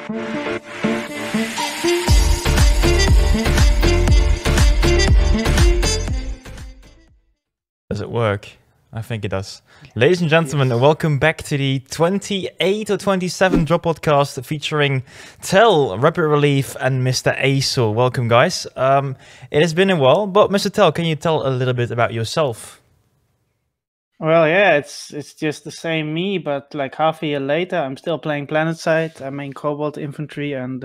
Does it work? I think it does. Ladies and gentlemen, welcome back to the 28 or 27 DroPodcast featuring Thel, Rapid Relief, and Mr. Asorr. Welcome, guys. It has been a while, but Mr. Thel, can you tell a little bit about yourself? Well, yeah, it's just the same me, but like half a year later, I'm still playing Planetside. I'm in Cobalt Infantry, and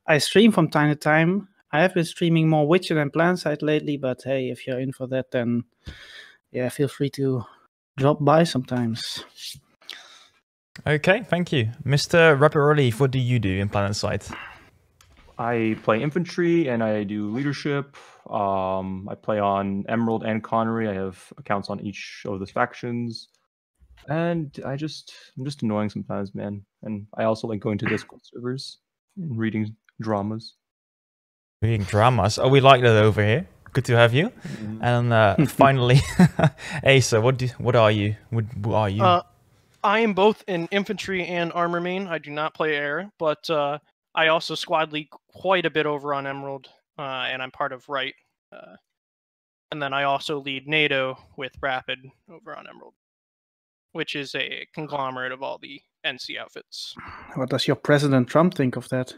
I stream from time to time. I have been streaming more Witcher than Planetside lately, but hey, if you're in for that, then yeah, feel free to drop by sometimes. Okay, thank you. Mr. Rapid Relief, what do you do in Planetside? I play infantry and I do leadership. I play on Emerald and Connery. I have accounts on each of the factions. And I'm just annoying sometimes, man. And I also like going to Discord servers and reading dramas. Reading dramas. Oh, we like that over here. Good to have you. And finally, Asorr, what are you? What are you? I am both an infantry and armor main. I do not play air, but I also squad lead quite a bit over on Emerald, and I'm part of Right. And then I also lead NATO with Rapid over on Emerald, which is a conglomerate of all the NC outfits. What does your President Trump think of that?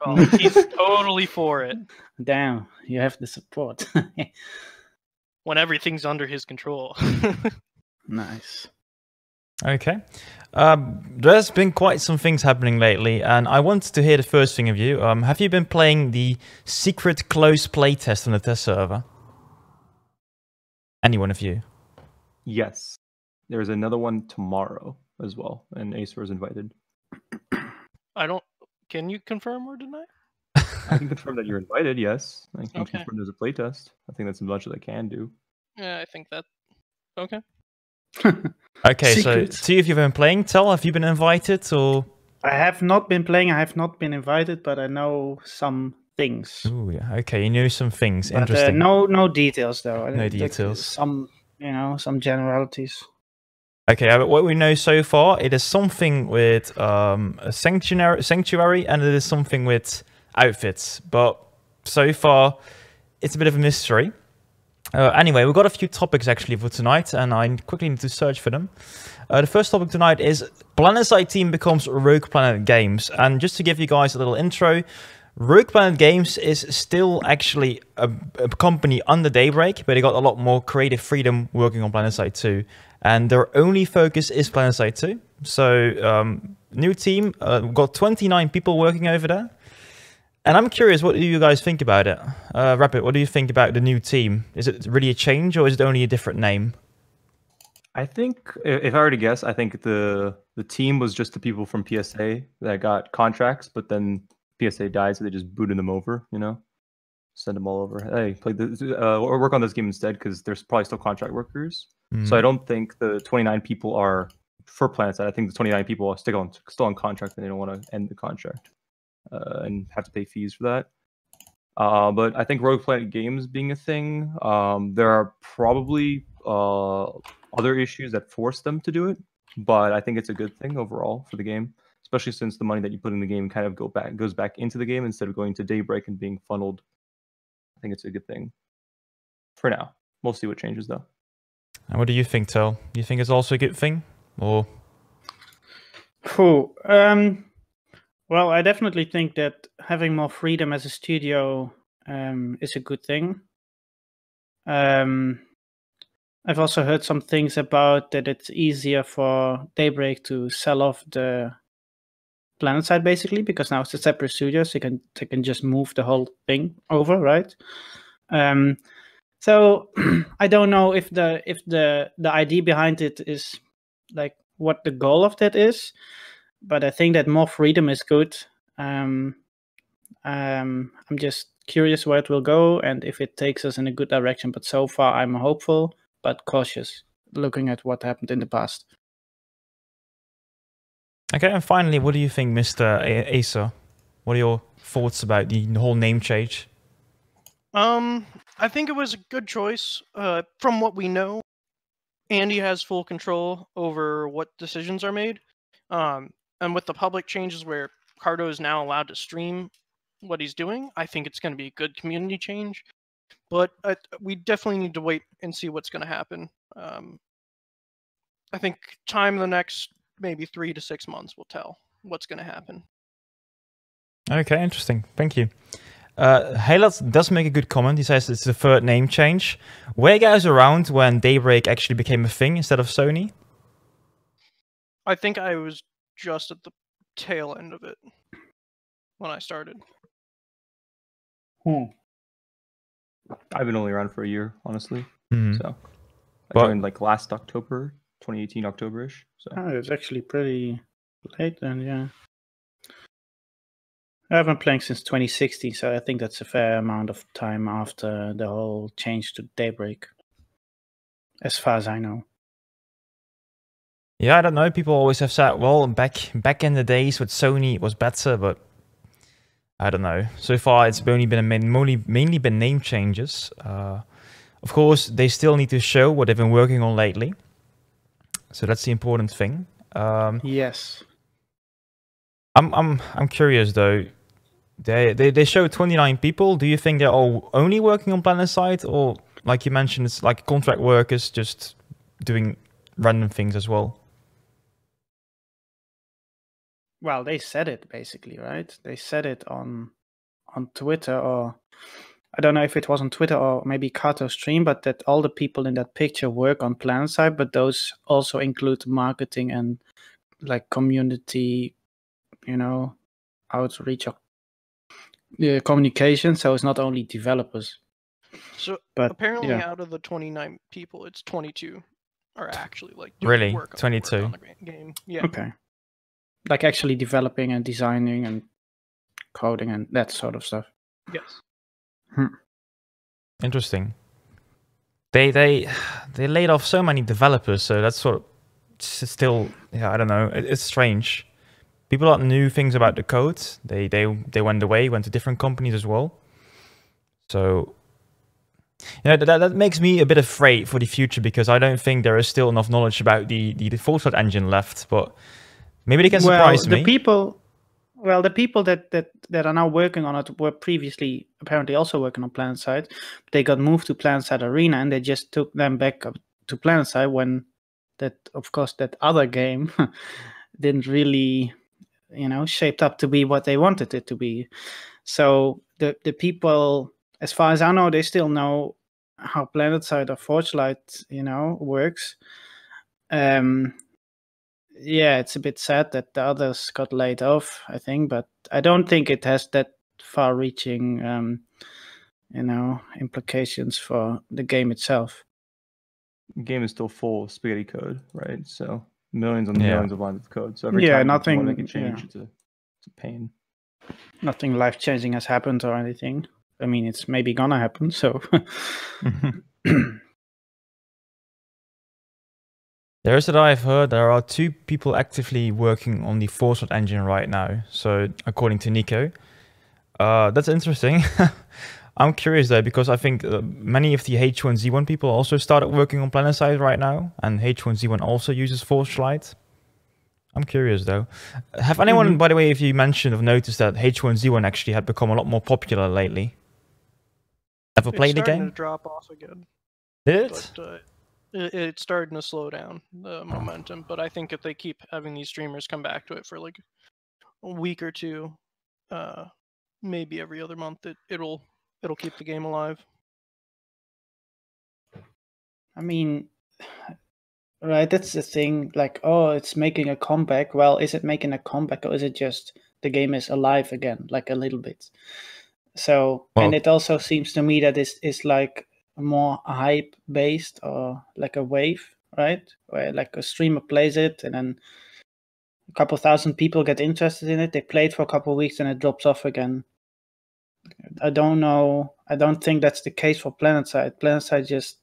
Oh, he's totally for it. Damn, you have the support. When everything's under his control. Nice. Okay. There's been quite some things happening lately, and I want to hear the first thing of you. Have you been playing the secret closed playtest on the test server? Any one of you? Yes. There's another one tomorrow as well, and Asorr is invited. Can you confirm or deny? I can confirm that you're invited, yes. I can Okay. confirm there's a playtest. I think that's as much as I can do. Yeah, I think that... Okay. Okay, Secret. So two of you have been playing. Thel, have you been invited or? I have not been playing. I have not been invited, but I know some things. Ooh, yeah. Okay, you know some things. But, Interesting. no details though. No details. Some generalities. Okay, but what we know so far, it is something with a sanctuary, and it is something with outfits. But so far, it's a bit of a mystery. Anyway, we've got a few topics actually for tonight, and I quickly need to search for them. The first topic tonight is Planetside team becomes Rogue Planet Games. And just to give you guys a little intro, Rogue Planet Games is still actually a company under Daybreak, but they got a lot more creative freedom working on Planetside 2. And their only focus is Planetside 2. So, new team, we've got 29 people working over there. And I'm curious, what do you guys think about it? Rapid, what do you think about the new team? Is it really a change, or is it only a different name? I think, if I were to guess, I think the team was just the people from PSA that got contracts, but then PSA died, so they just booted them over, you know? Send them all over. Hey, play this, or work on this game instead, because there's probably still contract workers. So I don't think the 29 people are for Planetside. I think the 29 people are still on contract, and they don't want to end the contract and have to pay fees for that. But I think Rogue Planet Games being a thing, there are probably other issues that force them to do it. But I think it's a good thing overall for the game, especially since the money that you put in the game kind of goes back into the game instead of going to Daybreak and being funneled. I think it's a good thing for now. We'll see what changes though. And what do you think, Thel? Do you think it's also a good thing, or? Well, I definitely think that having more freedom as a studio is a good thing. I've also heard some things about that it's easier for Daybreak to sell off the Planetside basically, because now it's a separate studio, so they can just move the whole thing over, right? So I don't know if the idea behind it is like what the goal of that is, but I think that more freedom is good. I'm just curious where it will go and if it takes us in a good direction. But so far, I'm hopeful but cautious, looking at what happened in the past. Okay, and finally, what do you think, Mr. Asorr? What are your thoughts about the whole name change? I think it was a good choice. From what we know, Andy has full control over what decisions are made. And with the public changes where Cardo is now allowed to stream what he's doing, I think it's going to be a good community change. But we definitely need to wait and see what's going to happen. I think time in the next maybe 3 to 6 months will tell what's going to happen. Okay, interesting. Thank you. Haylot does make a good comment. He says it's the third name change. Were you guys around when Daybreak actually became a thing instead of Sony? I think I was just at the tail end of it when I started. I've been only around for a year, honestly. Mhm. So I But- joined like last October, 2018 October-ish. So Oh, it's actually pretty late then, yeah. I haven't playing since 2016, so I think that's a fair amount of time after the whole change to Daybreak. As far as I know. Yeah, I don't know. People always have said, well, back in the days with Sony, it was better, but I don't know. So far, it's only been mainly been name changes. Of course, they still need to show what they've been working on lately. So that's the important thing. Yes. I'm curious though. They show 29 people. Do you think they're all only working on Planetside, or like you mentioned, it's like contract workers just doing random things as well? Well, they said it basically, right? They said it on Twitter, or I don't know if it was on Twitter or maybe Kato's stream, but that all the people in that picture work on Planetside, but those also include marketing and like community, outreach or communication. So it's not only developers. So But apparently, yeah. out of the 29 people, it's 22 are actually like Really? doing work on 22? the game. Yeah. Okay. Like actually developing and designing and coding and that sort of stuff. Yes. Interesting. They laid off so many developers, so that's sort of still, yeah, I don't know. It's strange. People that knew things about the code, they went away, went to different companies as well. So that makes me a bit afraid for the future, because I don't think there is still enough knowledge about the Foresight engine left. But maybe they can surprise me. The people that are now working on it were previously apparently also working on Planetside. They got moved to Planetside Arena, and they just took them back up to Planetside when that other game didn't really, shaped up to be what they wanted it to be. So the people, as far as I know, they still know how Planetside or Forgelight, works. Yeah, it's a bit sad that the others got laid off, I think, but I don't think it has that far-reaching, implications for the game itself. the game is still full of spaghetti code, right? So millions and Yeah. millions of lines of code. So every Yeah, time you nothing- want to make a change, yeah. it's a pain. Nothing life-changing has happened or anything. I mean, it's maybe gonna happen, so... There is that I've heard there are 2 people actively working on the Foresight engine right now. So according to Nico, that's interesting. I'm curious though, because I think many of the H1Z1 people also started working on Planetside right now, and H1Z1 also uses Foresight. I'm curious though. Have anyone, by the way, if you mentioned, have noticed that H1Z1 actually had become a lot more popular lately? Ever played the It's starting game? to drop off again. Did it? But it's starting to slow down the momentum. But I think if they keep having these streamers come back to it for like a week or two, maybe every other month, it'll keep the game alive. I mean, right, that's the thing. Like, oh, it's making a comeback. Well, is it making a comeback, or is it just the game is alive again, like a little bit? So, Well- and it also seems to me that it's like more hype based, or like a wave, right? Where like a streamer plays it, and then a couple thousand people get interested in it. They play it for a couple of weeks, and it drops off again. I don't know. I don't think that's the case for Planetside. Planetside just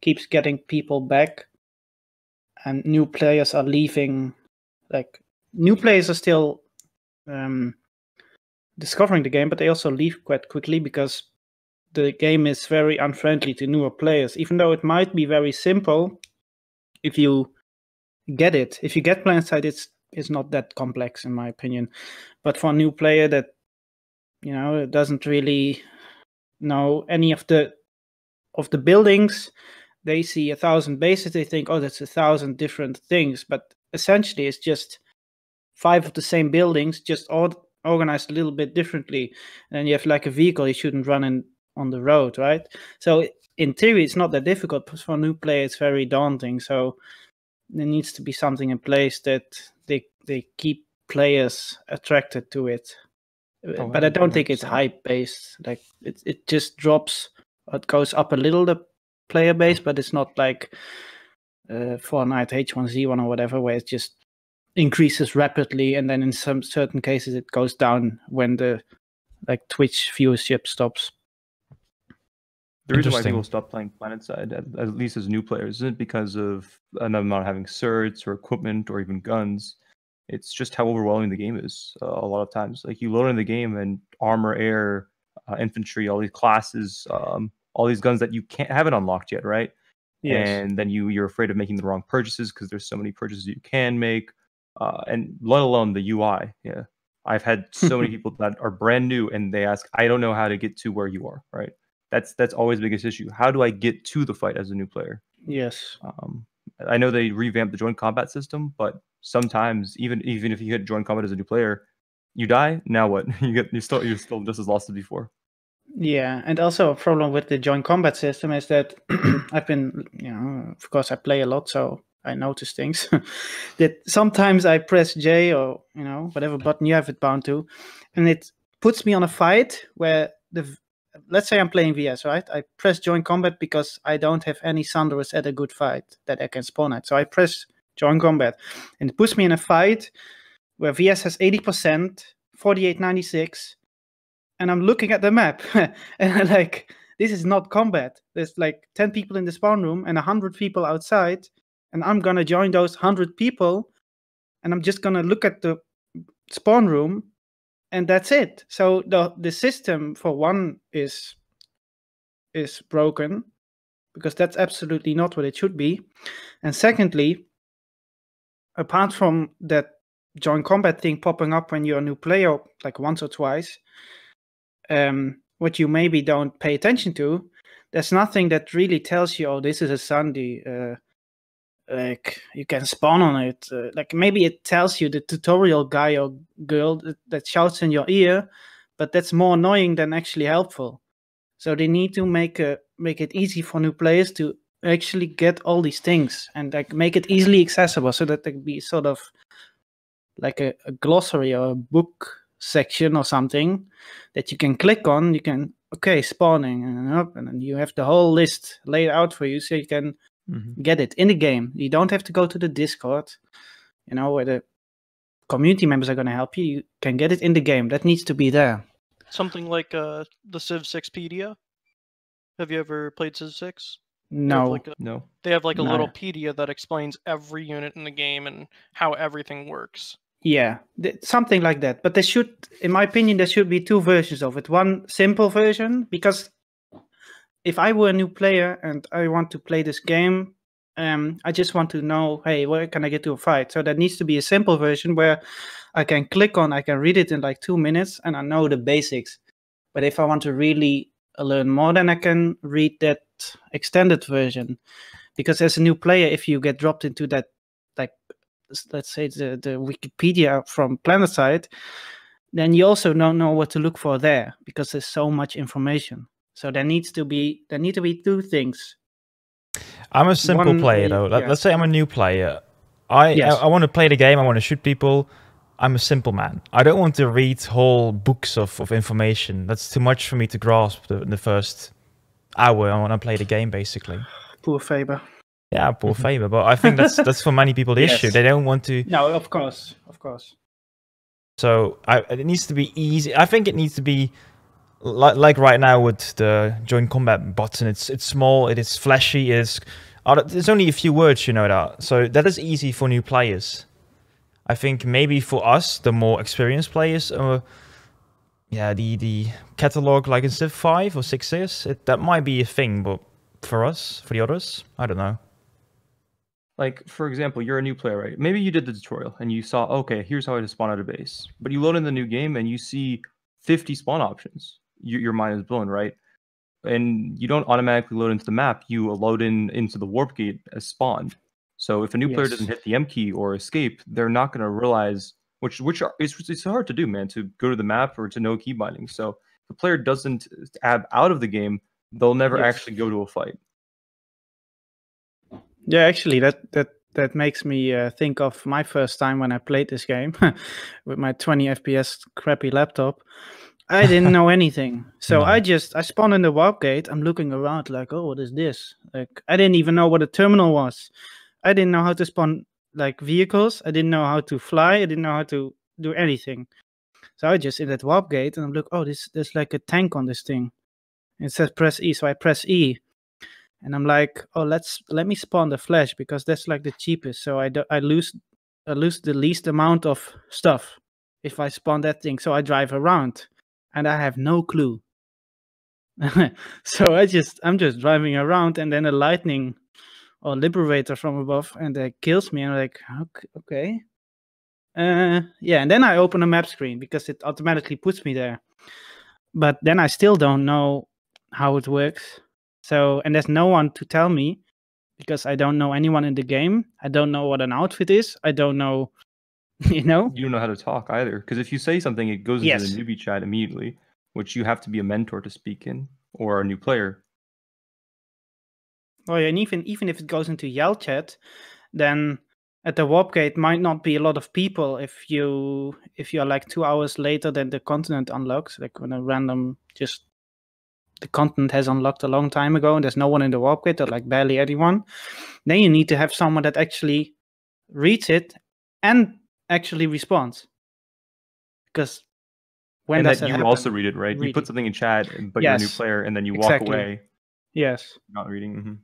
keeps getting people back, and new players are leaving. Like, new players are still discovering the game, but they also leave quite quickly because the game is very unfriendly to newer players. Even though it might be very simple, if you get it, if you get Planetside, is not that complex in my opinion. But for a new player that doesn't really know any of the buildings, they see 1,000 bases, they think, oh, that's 1,000 different things. But essentially, it's just 5 of the same buildings, just organized a little bit differently. And then you have like a vehicle, you shouldn't run on the road, right? So in theory, it's not that difficult, but for a new player, it's very daunting. So there needs to be something in place that they keep players attracted to it. But I don't think it's hype based. Like it just drops. It goes up a little, the player base, but it's not like Fortnite H1Z1 or whatever, where it just increases rapidly, and then in some certain cases it goes down when the Twitch viewership stops. The reason why people stop playing Planetside, at least as new players, isn't because of them not having certs or equipment or even guns. It's just how overwhelming the game is a lot of times. Like you load in the game and armor, air, infantry, all these classes, all these guns that you haven't unlocked yet, right? Yes. And then you're afraid of making the wrong purchases because there's so many purchases you can make, and let alone the UI. Yeah, I've had so many people that are brand new and they ask, I don't know how to get to where you are, right? That's always the biggest issue. How do I get to the fight as a new player? Yes. I know they revamped the joint combat system, but sometimes even if you hit joint combat as a new player, you die. Now what? You're still just as lost as before. Yeah, and also a problem with the joint combat system is that I've been, of course I play a lot, so I notice things. That sometimes I press J or whatever button you have it bound to, and it puts me on a fight where let's say I'm playing VS, right? I press join combat because I don't have any Sunderers at a good fight that I can spawn at. So I press join combat, and it puts me in a fight where VS has 80%, 4896, and I'm looking at the map, and I'm like, this is not combat. There's like 10 people in the spawn room and 100 people outside, and I'm gonna join those 100 people, and I'm just gonna look at the spawn room, and that's it. So the system for one is broken, because that's absolutely not what it should be. And secondly, apart from that join combat thing popping up when you're a new player like once or twice, what you maybe don't pay attention to, there's nothing that really tells you, oh, this is a Sunday, like you can spawn on it. Like maybe it tells you the tutorial guy or girl that shouts in your ear, but that's more annoying than actually helpful. So they need to make it easy for new players to actually get all these things, and like make it easily accessible, so that there can be sort of like a glossary or a book section or something that you can click on. You can spawning and up, and then you have the whole list laid out for you, so you can get it in the game. You don't have to go to the Discord, where the community members are going to help you. You can get it in the game. That needs to be there. Something like the Civ 6pedia. Have you ever played Civ 6? No. No. They have like a little pedia that explains every unit in the game and how everything works. Yeah, something like that. But there should, in my opinion, there should be two versions of it. One simple version, because if I were a new player and I want to play this game, I just want to know, hey, where can I get to a fight? So there needs to be a simple version where I can click on, I can read it in like 2 minutes, and I know the basics. But if I want to really learn more, then I can read that extended version. Because as a new player, if you get dropped into that, like, let's say the Wikipedia from Planetside, then you also don't know what to look for there, because there's so much information. So there need to be two things. I'm a simple player though. Let's say I'm a new player. I want to play the game. I want to shoot people. I'm a simple man. I don't want to read whole books of information. That's too much for me to grasp in the first hour. I want to play the game, basically. Poor Faber. Yeah, poor Faber. But I think that's for many people the issue. They don't want to. No, of course. So it needs to be easy. I think it needs to be like right now with the joint combat button. It's small. It is flashy. There's only a few words, that. So that is easy for new players. I think maybe for us, the more experienced players, the catalog like in Civ 5 or 6 is, that might be a thing. But for us, for the others, I don't know. Like, for example, you're a new player, right? Maybe you did the tutorial and you saw, okay, here's how to spawn out a base. But you load in the new game and you see 50 spawn options. Your mind is blown, right? And you don't automatically load into the map. You load into the warp gate as spawned. So if a new player doesn't hit the M key or escape, they're not going to realize, it's hard to do, man, to go to the map or to know key binding. So if the player doesn't tab out of the game, they'll never actually go to a fight. Yeah, actually, that makes me think of my first time when I played this game with my 20 FPS crappy laptop. I didn't know anything, so No. I spawned in the warp gate. I'm looking around like, oh, what is this? Like, I didn't even know what a terminal was. I didn't know how to spawn like vehicles. I didn't know how to fly. I didn't know how to do anything. So I just in that warp gate and I'm like, oh, there's like a tank on this thing. It says press E, so I press E. And I'm like, oh, let me spawn the flash because that's like the cheapest. So I lose the least amount of stuff if I spawn that thing. So I drive around, and I have no clue. So I'm just driving around, and then a lightning or liberator from above, and it kills me. And I'm like, okay, yeah. And then I open a map screen because it automatically puts me there. But then I still don't know how it works. So, and there's no one to tell me because I don't know anyone in the game. I don't know what an outfit is. I don't know, you know? You don't know how to talk either. Because if you say something, it goes into the newbie chat immediately, which you have to be a mentor to speak in or a new player. Oh, yeah, and even if it goes into Yell chat, then at the warp gate might not be a lot of people if you're like 2 hours later than the continent unlocks, like when a random the continent has unlocked a long time ago and there's no one in the warp gate or like barely anyone. Then you need to have someone that actually reads it and actually responds. Because when and does that that you happen? also read it, right? You put something in chat, but you're a new player, and then you walk away. Yes. Not reading. Mm-hmm.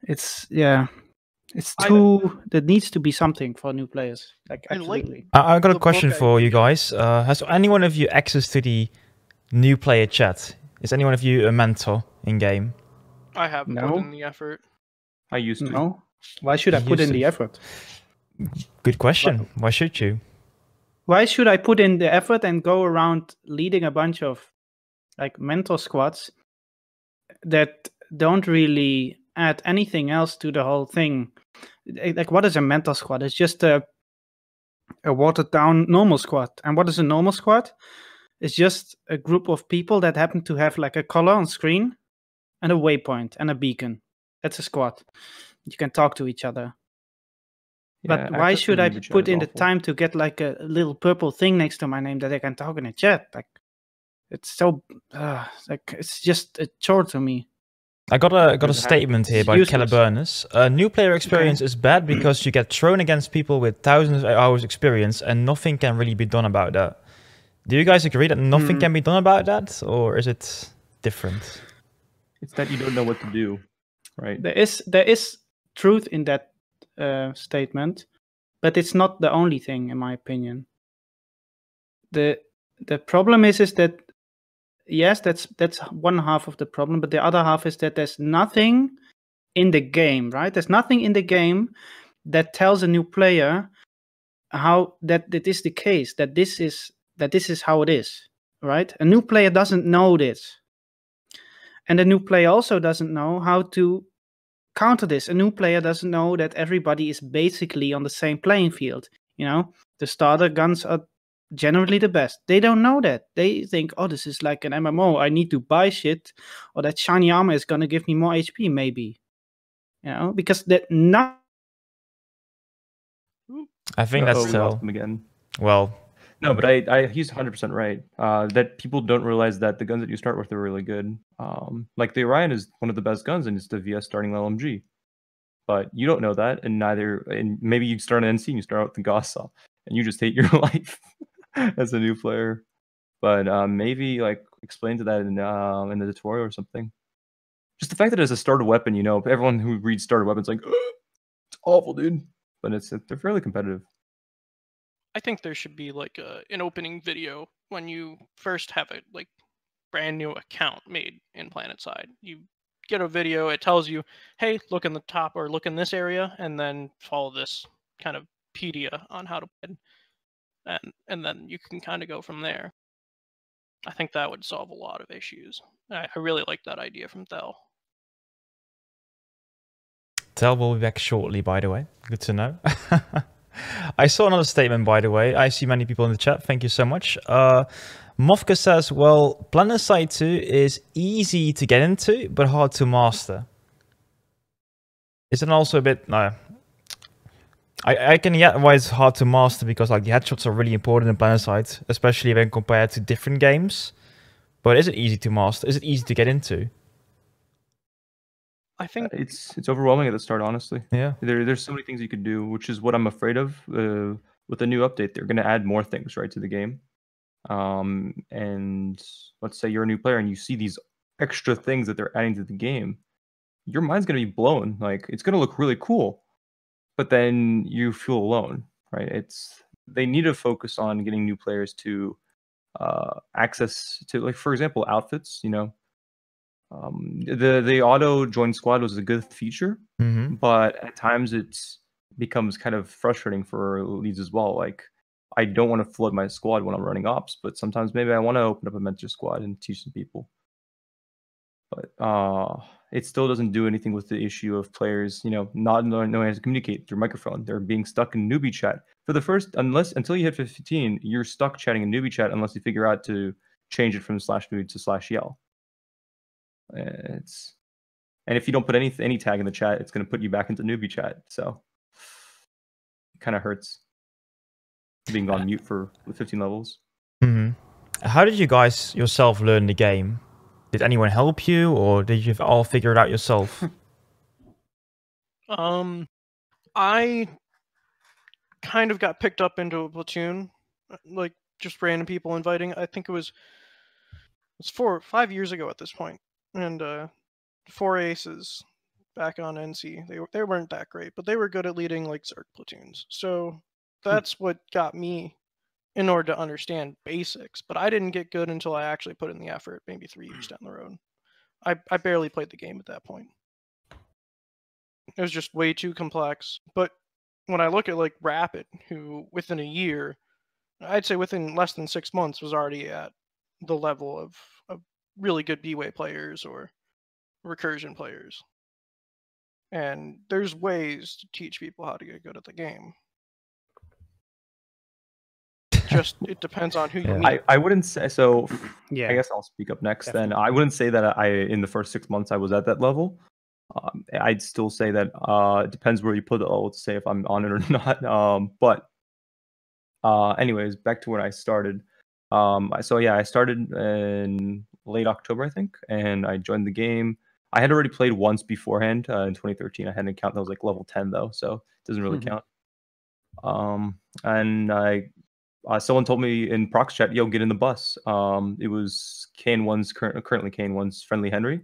It's there needs to be something for new players. Like absolutely. I got a question for you guys. Has any one of you access to the new player chat? Is anyone of you a mentor in game? I haven't put in the effort. I used to. No. Why should I put in the effort? Good question. Why should you? Why should I put in the effort and go around leading a bunch of like mentor squads that don't really add anything else to the whole thing? Like, what is a mentor squad? It's just a watered down normal squad. And what is a normal squad? It's just a group of people that happen to have like a color on screen and a waypoint and a beacon. That's a squad. You can talk to each other. But why should I put in the time to get like a little purple thing next to my name that I can talk in a chat? Like, it's so like it's just a chore to me. I got a statement here by Caliburnus. New player experience is bad because you get thrown against people with thousands of hours experience and nothing can really be done about that. Do you guys agree that nothing can be done about that, or is it different? It's that you don't know what to do, right? There is truth in that statement, but it's not the only thing, in my opinion. The problem is that yes, that's one half of the problem, but the other half is that there's nothing in the game, right? There's nothing in the game that tells a new player how that is the case, that this is how it is, right? A new player doesn't know this. And a new player also doesn't know how to counter this. A new player doesn't know that everybody is basically on the same playing field. You know, the starter guns are generally the best. They don't know that. They think, oh, this is like an MMO. I need to buy shit, or that shiny armor is going to give me more HP, maybe. You know, because that not. I think that's Thel. Again. Well, no, but he's 100% right. That people don't realize that the guns that you start with are really good. Like the Orion is one of the best guns, and it's the VS starting LMG. But you don't know that, and maybe you start an NC and you start out with the Gauss-Saw, and you just hate your life as a new player. But maybe like explain to that in the tutorial or something. Just the fact that it's a starter weapon, you know, everyone who reads starter weapons like, it's awful, dude. But they're fairly competitive. I think there should be like an opening video when you first have a like brand new account made in Planetside. You get a video. It tells you, hey, look in the top or look in this area, and then follow this kind of pedia on how to play, and then you can kind of go from there. I think that would solve a lot of issues. I really like that idea from Thel. Thel will be back shortly, by the way. Good to know. I saw another statement, by the way. I see many people in the chat. Thank you so much. Mofka says, well, Planetside 2 is easy to get into, but hard to master. Isn't also a bit... No. I can get why it's hard to master, because like the headshots are really important in Planetside, especially when compared to different games. But is it easy to master? Is it easy to get into? I think it's overwhelming at the start, honestly. Yeah. There's so many things you could do, which is what I'm afraid of. With the new update, they're going to add more things, right, to the game. And let's say you're a new player and you see these extra things that they're adding to the game. Your mind's going to be blown. Like, it's going to look really cool, but then you feel alone, right? They need to focus on getting new players to access to, like, for example, outfits. You know, the auto join squad was a good feature, but at times it becomes kind of frustrating for leads as well. Like, I don't want to flood my squad when I'm running ops, but sometimes maybe I want to open up a mentor squad and teach some people. But it still doesn't do anything with the issue of players, you know, not knowing how to communicate through microphone. They're being stuck in newbie chat for the first, until you hit 15, you're stuck chatting in newbie chat unless you figure out to change it from /mood to /yell. And if you don't put any tag in the chat, it's going to put you back into newbie chat. So it kind of hurts being on mute for 15 levels. How did you guys yourself learn the game? Did anyone help you, or did you all figure it out yourself? I kind of got picked up into a platoon, like just random people inviting. I think it's 4 or 5 years ago at this point, and 4 aces back on NC. They weren't that great, but they were good at leading like Zerg platoons. So that's what got me in order to understand basics. But I didn't get good until I actually put in the effort, maybe 3 years down the road. I barely played the game at that point. It was just way too complex. But when I look at like Rapid, who within a year, I'd say within less than 6 months, was already at the level of really good B-Way players or recursion players. And there's ways to teach people how to get good at the game. Just it depends on who you meet. I wouldn't say so. Yeah, I guess I'll speak up next. definitely. Then I wouldn't say that in the first 6 months I was at that level. I'd still say that it depends where you put it. Let's say if I'm on it or not. But anyways, back to when I started. I started in late October, I think, and I joined the game. I had already played once beforehand in 2013. I had an account that was like level 10 though, so it doesn't really count. And someone told me in Prox chat, "Yo, get in the bus." It was Kane1's currently Kane1's friendly Henry.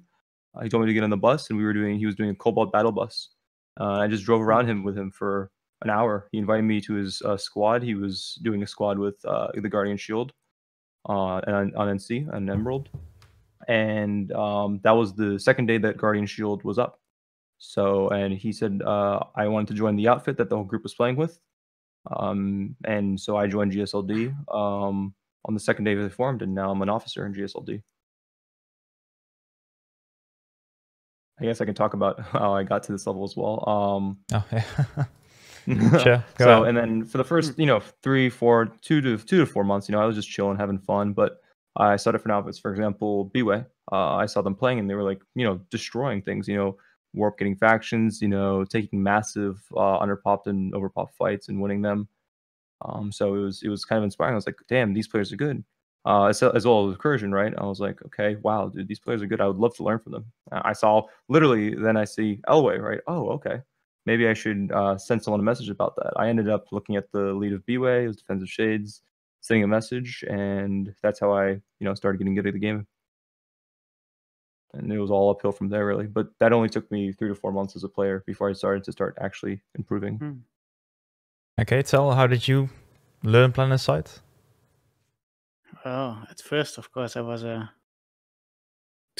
He told me to get on the bus, and he was doing a Cobalt battle bus. I just drove around with him for an hour. He invited me to his squad. He was doing a squad with the Guardian Shield on NC and Emerald, and that was the second day that Guardian Shield was up. So, and he said I wanted to join the outfit that the whole group was playing with. And so I joined GSLD on the second day they formed, and now I'm an officer in GSLD. I guess I can talk about how I got to this level as well. Sure. So, and then for the first, 2 to 4 months, I was just chilling, having fun. But I saw different outfits. For example, B-Way. I saw them playing, and they were like, destroying things. Warp getting factions. Taking massive underpopped and overpopped fights and winning them. So it was kind of inspiring. I was like, damn, these players are good. As well as recursion, right? I was like, okay, wow, dude, these players are good. I would love to learn from them. I saw then I see Elway, right? Oh, okay. Maybe I should send someone a message about that. I ended up looking at the lead of B-Way, it was Defensive Shades, sending a message, and that's how I, started getting good at the game. And it was all uphill from there, really. But that only took me 3 to 4 months as a player before I started to start actually improving. Okay, Thel, how did you learn Planetside? Well, at first, of course, I was a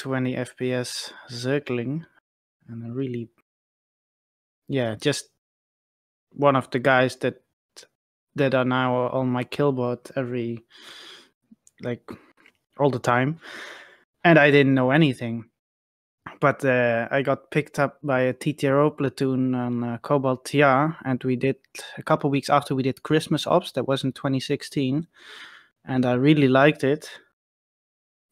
20 FPS Zergling, and I really, just one of the guys that are now on my kill board all the time, and I didn't know anything. But I got picked up by a TTRO platoon on Cobalt TR, and we did a couple weeks after we did Christmas Ops. That was in 2016, and I really liked it.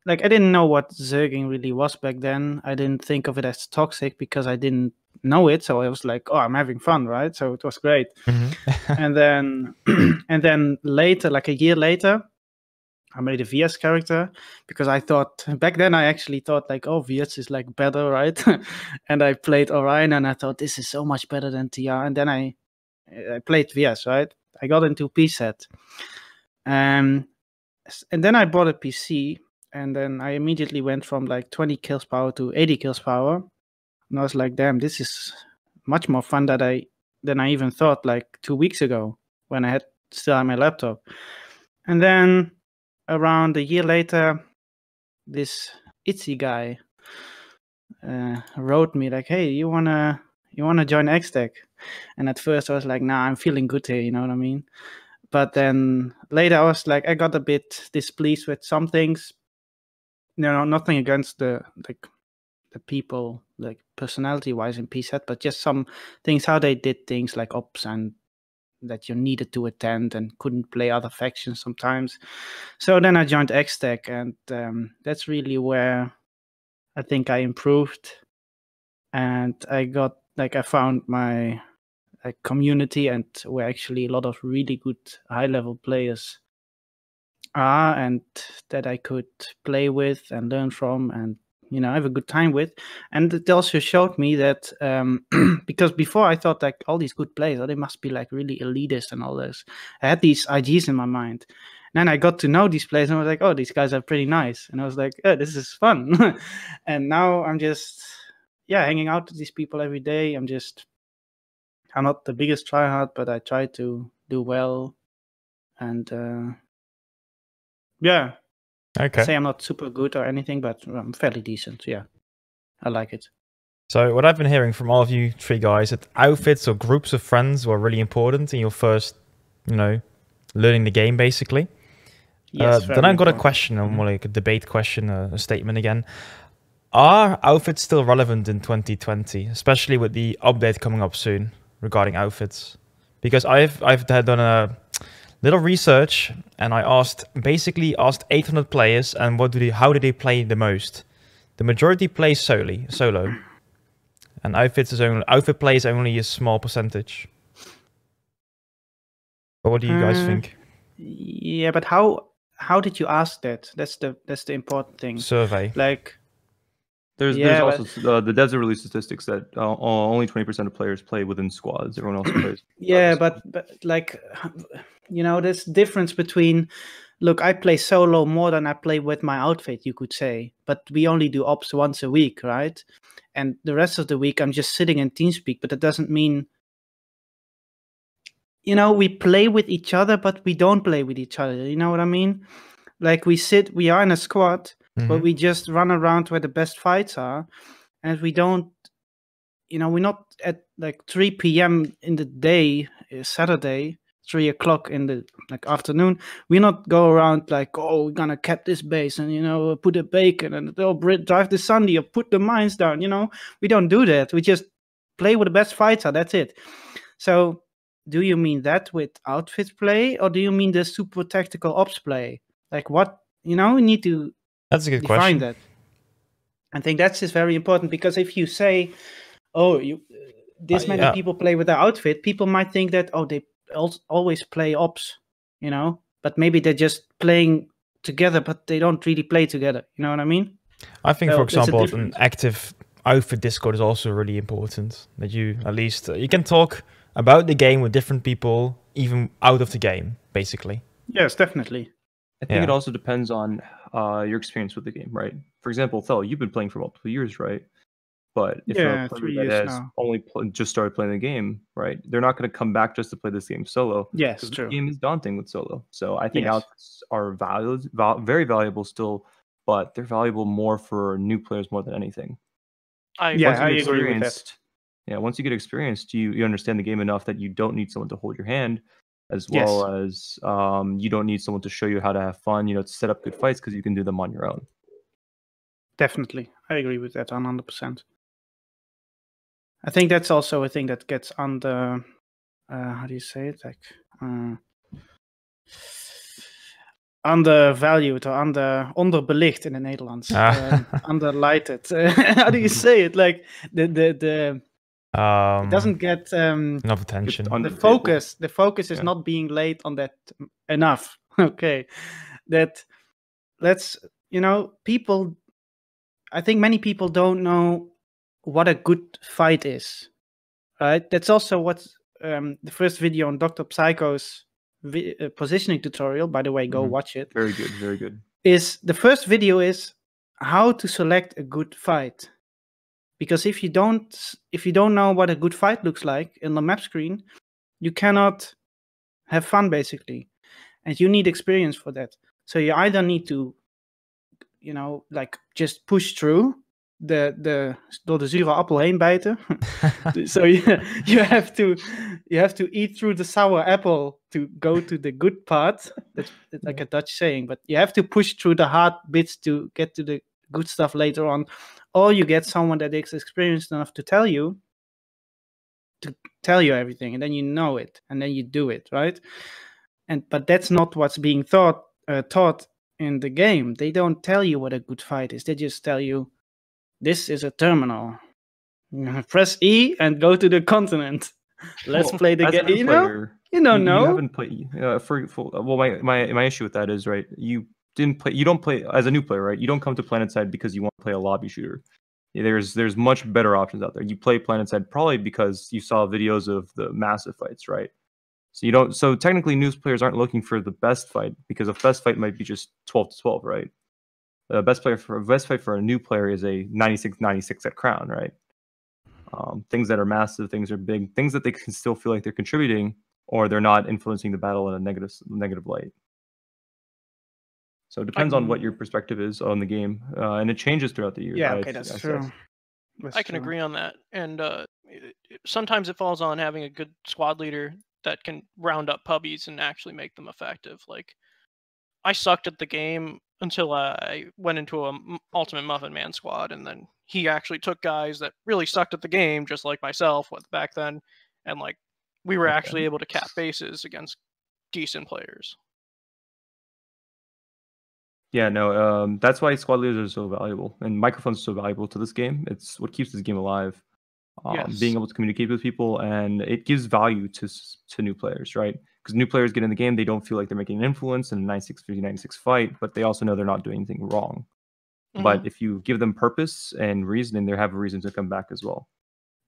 Like, I didn't know what Zerging really was back then. I didn't think of it as toxic because I didn't know it. So I was like, oh, I'm having fun, right? So it was great. And then and then later, like a year later, I made a VS character because I thought back then I actually thought like, oh, VS is like better, right? And I played Orion and I thought this is so much better than TR. And then I played VS, right? I got into PSET. And then I bought a PC, and then I immediately went from like 20 kills per hour to 80 kills per hour. And I was like, damn, this is much more fun than I even thought like 2 weeks ago when I still had my laptop. And then around a year later, this Itzy guy wrote me like, hey, you wanna join XTech? And at first I was like, nah, I'm feeling good here, you know what I mean? But then later I was like, I got a bit displeased with some things. Nothing against the people, like personality wise in PSET, but just some things, how they did things like ops, and that you needed to attend and couldn't play other factions sometimes. So then I joined XTech, and that's really where I think I improved, and I found my community, and where actually a lot of really good high level players are, and that I could play with and learn from, and have a good time with. And it also showed me that because before I thought like all these good players, they must be like really elitist and all this. I had these IGs in my mind. And then I got to know these players and I was like, oh, these guys are pretty nice. And I was like, oh, this is fun. And now I'm just hanging out with these people every day. I'm not the biggest tryhard, but I try to do well. And Okay. say I'm not super good or anything, but I'm fairly decent. Yeah, I like it. So what I've been hearing from all of you three guys, that outfits or groups of friends were really important in your first, learning the game, basically. Yes. Then I've got a question, more like a debate question, a statement again. Are outfits still relevant in 2020, especially with the update coming up soon regarding outfits? Because I've done a little research, and I basically asked 800 players, and how do they play the most? The majority play solo, and outfit play is only a small percentage. But what do you guys think? Yeah, but how did you ask that? That's the important thing. Survey. Like, there's also the devs release statistics that only 20% of players play within squads. Everyone else plays. Yeah, but like, there's difference between. Look, I play solo more than I play with my outfit, you could say. But we only do ops once a week, right? And the rest of the week, I'm just sitting in TeamSpeak. But that doesn't mean, we play with each other, but we don't play with each other. You know what I mean? Like, we are in a squad, but we just run around where the best fights are. And we don't, we're not at like 3 p.m. in the day, Saturday, 3 o'clock in the afternoon. We not go around like, oh, we're gonna cap this base and put a bacon and drive the Sunday or put the mines down. We don't do that. We just play with the best fighter. That's it. So, do you mean that with outfit play, or do you mean the super tactical ops play? Like what? We need to. That's a good define question. That. I think that's just very important, because if you say, oh, this many people play with their outfit, people might think that, oh, they always play ops, but maybe they're just playing together, but they don't really play together. You know what I mean? I think, for example, an active outfit Discord is also really important. That you at least you can talk about the game with different people, even out of the game, basically. Yes, definitely. I think it also depends on your experience with the game, right? For example, Thel, you've been playing for multiple years, right? But if a player that has only just started playing the game, right, they're not going to come back just to play this game solo. Yes, true. The game is daunting with solo. So I think outfits are very valuable still but they're valuable more for new players more than anything. I Yeah, Once you I get agree with that. experienced, once you get experienced, you understand the game enough that you don't need someone to hold your hand, as Yes. well as you don't need someone to show you how to have fun, to set up good fights, because you can do them on your own. Definitely. I agree with that 100%. I think that's also a thing that gets under, how do you say it? Like, undervalued or onderbelicht in the Netherlands. Underlighted. How do you say it? Like the it doesn't get enough attention. On the the focus. The focus is Yeah. not being laid on that enough. Okay, let's people. I think many people don't know what a good fight is. Right. That's also what the first video on Dr. Psycho's positioning tutorial. By the way, go watch it. Very good, very good. Is the first video is how to select a good fight. Because if you don't know what a good fight looks like in the map screen, you cannot have fun basically, and you need experience for that. So you either need to, like just push through door de zure appel heen bijten. So you have to eat through the sour apple to go to the good part. That's like a Dutch saying, but you have to push through the hard bits to get to the good stuff later on, or you get someone that is experienced enough to tell you everything, and then you know it, and then you do it, right? But that's not what's being taught in the game. They don't tell you what a good fight is. They just tell you, this is a terminal. Press E and go to the continent. Let's play the game. You don't know. You haven't played. My issue with that is, right, you didn't play. You don't play as a new player, right? You don't come to Planetside because you want to play a lobby shooter. There's much better options out there. You play Planetside probably because you saw videos of the massive fights, right? So you don't. So technically, news players aren't looking for the best fight, because a best fight might be just 12-12, right? The best fight for a new player is a 96-96 at Crown, right? Things that are massive, things are big, things that they can still feel like they're contributing, or they're not influencing the battle in a negative light. So it depends on what your perspective is on the game, and it changes throughout the year. Yeah, okay, that's true. I can agree on that, and sometimes it falls on having a good squad leader that can round up puppies and actually make them effective. Like, I sucked at the game until I went into a Ultimate Muffin Man squad, and then he actually took guys that really sucked at the game, just like myself back then, and like we were actually able to cap bases against decent players. Yeah, no, that's why squad leaders are so valuable, and microphones are so valuable to this game. It's what keeps this game alive. Yes. Being able to communicate with people, and it gives value to new players, right? Because new players get in the game, they don't feel like they're making an influence in a 96 fight, but they also know they're not doing anything wrong. Mm-hmm. But if you give them purpose and reasoning, they have a reason to come back as well.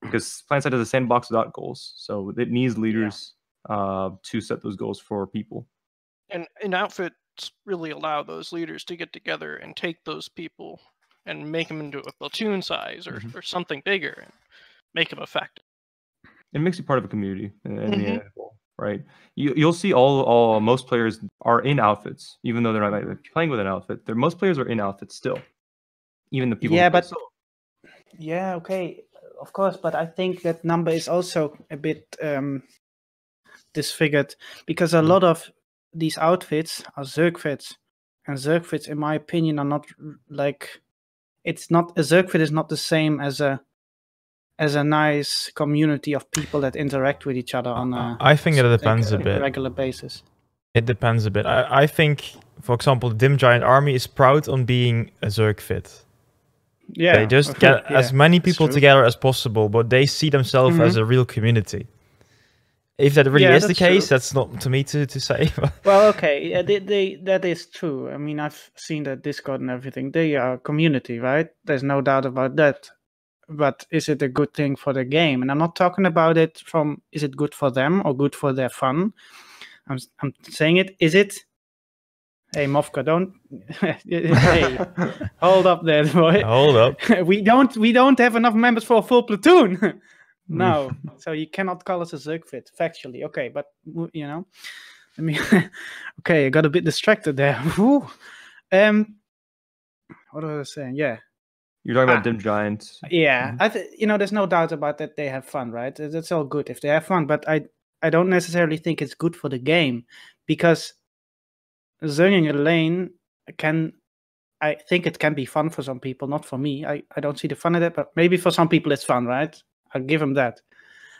Because Planetside is a sandbox without goals, so it needs leaders to set those goals for people. And outfits really allow those leaders to get together and take those people and make them into a platoon size or something bigger and make them effective. It makes you part of a community in the end, right? You'll see most players are in outfits, even though they're not playing with an outfit. Most players are in outfits still, even the people. Yeah, okay, of course, but I think that number is also a bit disfigured, because a lot of these outfits are Zerg fits, and Zerg fits, in my opinion, are not like, it's not, a Zerg fit is not the same as a nice community of people that interact with each other on a I think it depends a bit. Regular basis. It depends a bit. I think, for example, the Dim Giant Army is proud on being a Zerg fit. Yeah, they just get as many people together as possible, but they see themselves as a real community. If that really is the case, that's not to me to say. Well, okay, that is true. I mean, I've seen that Discord and everything. They are a community, right? There's no doubt about that. But is it a good thing for the game? And I'm not talking about it from, is it good for them or good for their fun? I'm saying it, is it? Hey, Mofka, don't. Hey, hold up there, boy. Hold up. We don't have enough members for a full platoon. No, so you cannot call us a Zerg fit, factually. Okay, but I mean, okay, I got a bit distracted there. what was I saying? Yeah. You're talking about Ah. Dim Giant. Yeah, there's no doubt about that. They have fun, right? That's all good if they have fun. But I don't necessarily think it's good for the game, because zerging a lane I think it can be fun for some people, not for me. I don't see the fun in it, but maybe for some people it's fun, right? I'll give them that.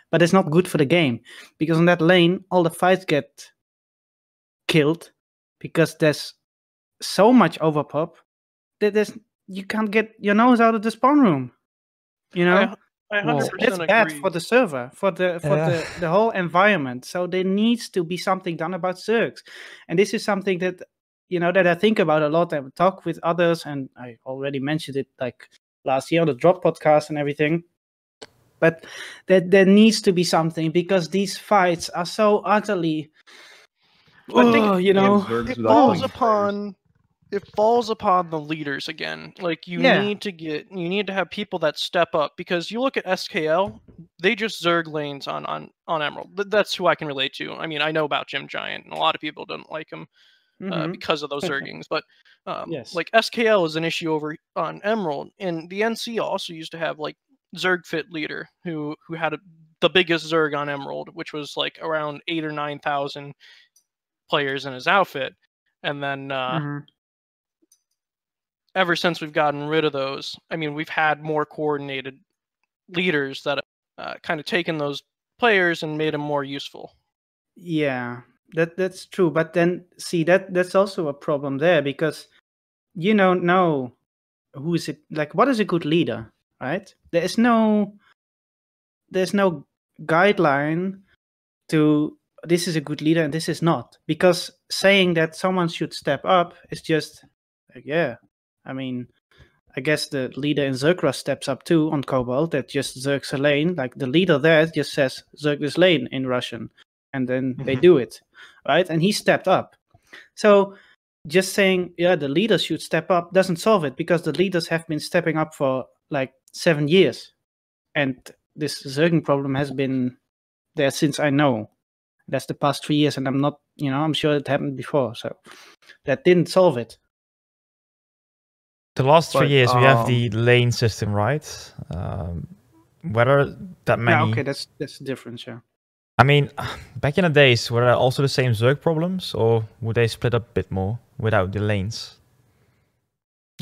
But it's not good for the game, because on that lane all the fights get killed because there's so much overpop that you can't get your nose out of the spawn room. You know, I 100% that's agree. bad for the server, for the whole environment. So there needs to be something done about Zergs, and this is something that that I think about a lot. I talk with others, and I already mentioned it like last year on the DroPodcast and everything. But there needs to be something, because these fights are so utterly. I think Zergs it without falls upon the leaders again. Like you need to have people that step up, because you look at SKL, they just zerg lanes on Emerald. That's who I can relate to. I mean, I know about Jim Giant, and a lot of people don't like him because of those zergings. But Yes. like SKL is an issue over on Emerald, and the NC also used to have like Zerg Fit leader who had the biggest Zerg on Emerald, which was like around 8,000 or 9,000 players in his outfit, and then ever since we've gotten rid of those, I mean, we've had more coordinated leaders that kind of taken those players and made them more useful. Yeah, that's true. But then see that's also a problem there, because you don't know who is it. Like, what is a good leader, right? There's no guideline to this is a good leader and this is not, because saying that someone should step up is just like, yeah. I mean, I guess the leader in Zergra steps up too on Cobalt, that just zergs a lane. Like the leader there just says zerg this lane in Russian, and then they do it, right? And he stepped up. So just saying, yeah, the leaders should step up doesn't solve it, because the leaders have been stepping up for like 7 years, and this zerging problem has been there since I know. That's the past 3 years, and I'm not, I'm sure it happened before, so that didn't solve it. The last 3 years we have the lane system, right? Whether that many. Yeah, okay, that's the difference, yeah. I mean, back in the days, were there also the same Zerg problems, or would they split up a bit more without the lanes?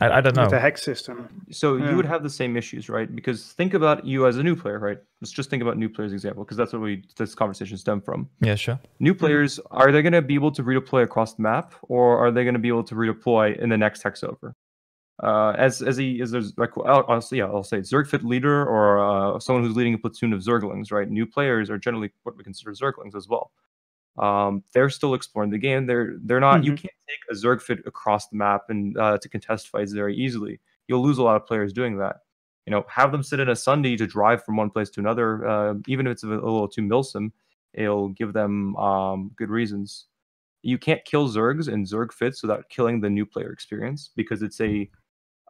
I don't know. With the hex system. So you would have the same issues, right? Because think about you as a new player, right? Let's just think about new players example, because that's what this conversation stemmed from. Yeah, sure. New players, are they going to be able to redeploy across the map, or are they going to be able to redeploy in the next hex over? As there's like I'll say Zerg Fit leader, or someone who's leading a platoon of Zerglings, right? New players are generally what we consider Zerglings as well. They're still exploring the game. They're not. You can't take a Zerg Fit across the map and to contest fights very easily. You'll lose a lot of players doing that. Have them sit in a Sunday to drive from one place to another, even if it's a little too milsim, it'll give them good reasons. You can't kill Zergs and Zerg Fits without killing the new player experience, because it's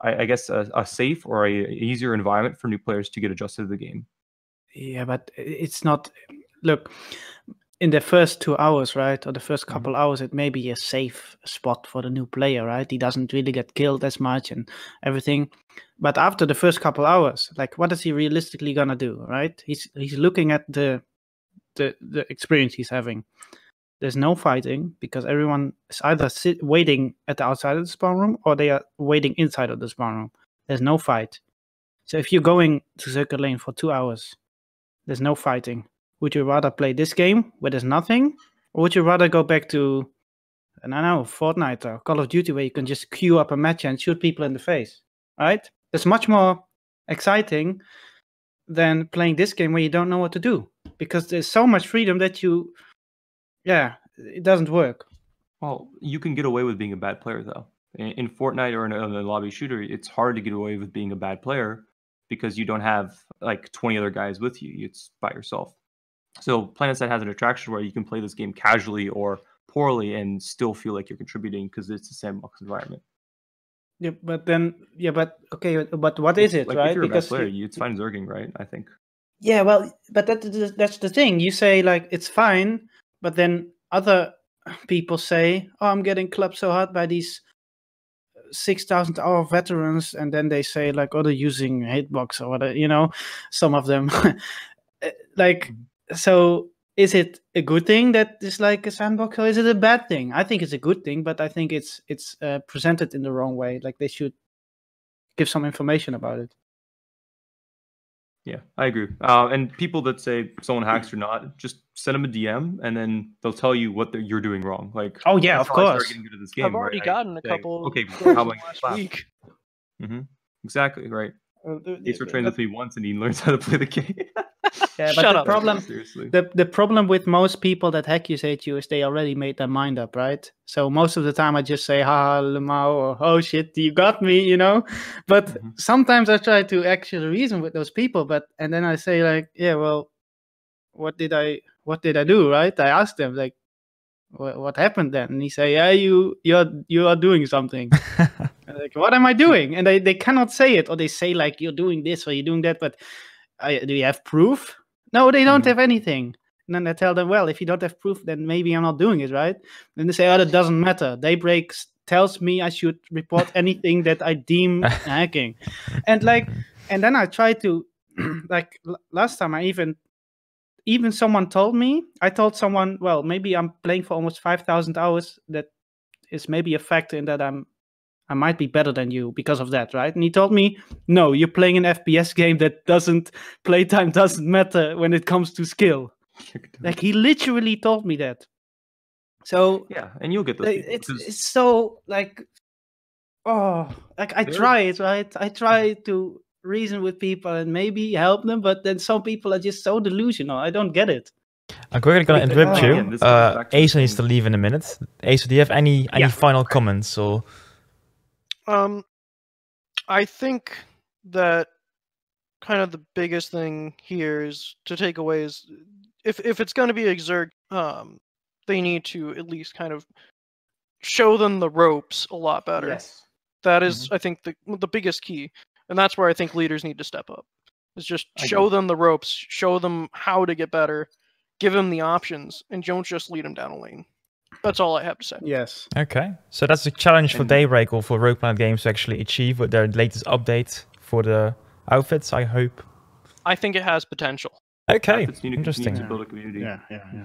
I guess a safe or a easier environment for new players to get adjusted to the game. Yeah, but it's not. Look, in the first 2 hours, right, or the first couple hours, it may be a safe spot for the new player, right? He doesn't really get killed as much and everything. But after the first couple hours, like, what is he realistically gonna do, right? He's looking at the experience he's having. There's no fighting, because everyone is either waiting at the outside of the spawn room, or they are waiting inside of the spawn room. There's no fight. So if you're going to circle lane for 2 hours, there's no fighting. Would you rather play this game where there's nothing, or would you rather go back to, I don't know, Fortnite or Call of Duty, where you can just queue up a match and shoot people in the face, right? That's much more exciting than playing this game where you don't know what to do, because there's so much freedom that it doesn't work. Well, you can get away with being a bad player, though. In Fortnite or in a lobby shooter, it's hard to get away with being a bad player, because you don't have like 20 other guys with you. It's by yourself. So Planetside has an attraction where you can play this game casually or poorly and still feel like you're contributing, because it's the sandbox environment. Yeah, but what is it, like, right? If you're because a bad player, it's fine zerging, right? I think. Yeah, well, but that's the thing. You say like it's fine, but then other people say, "Oh, I'm getting clubbed so hard by these 6,000-hour veterans, and then they say like, oh, they're using hitbox or whatever, you know, some of them. Like, so is it a good thing that it's like a sandbox, or is it a bad thing? I think it's a good thing, but I think it's presented in the wrong way. Like, they should give some information about it. Yeah, I agree. And people that say someone hacks or not, just send them a DM, and then they'll tell you what you're doing wrong. Like, Oh yeah, that's of how I started course. getting good at this game. I've already right? gotten a say, couple. Okay, goals how in am I the last class? week. Exactly right. Asorr trains with me once, and he learns how to play the game. Yeah, but Shut the up. problem, Seriously. the problem with most people that accusate you is they already made their mind up, right? So most of the time I just say, ha, lemao, or oh shit, you got me, you know? But sometimes I try to actually reason with those people, and then I say like, yeah, well, what did I do, right? I asked them like, what happened then? And he say, yeah, you are doing something. I'm like, what am I doing? And they cannot say it, or they say like, you're doing this or you're doing that, but do you have proof? No, they don't have anything. And then I tell them, well, if you don't have proof, then maybe I'm not doing it, right? Then they say, oh, that doesn't matter. Daybreak tells me I should report anything that I deem hacking. And then I try to, like last time I even someone told me, I told someone, well, maybe I'm playing for almost 5,000 hours. That is maybe a factor in that I might be better than you because of that, right? And he told me, no, you're playing an FPS game that playtime doesn't matter when it comes to skill. Like, he literally told me that. So yeah, and you'll get those people. It's so like, oh, like I try it, right? I try to reason with people and maybe help them, but then some people are just so delusional. I don't get it. I'm quickly going to interrupt you. Again, this goes back to Asorr needs to leave in a minute. Asorr, do you have any final comments or? I think that kind of the biggest thing here is to take away is if it's going to be a Zerg, they need to at least kind of show them the ropes a lot better. Yes. That is, I think, the biggest key, and that's where I think leaders need to step up. Is just show them the ropes, show them how to get better, give them the options, and don't just lead them down a lane. That's all I have to say. Yes. Okay, so that's a challenge for Daybreak or for Rogue Planet Games to actually achieve with their latest update for the outfits, I hope. I think it has potential. Okay, interesting. interesting. To build a community,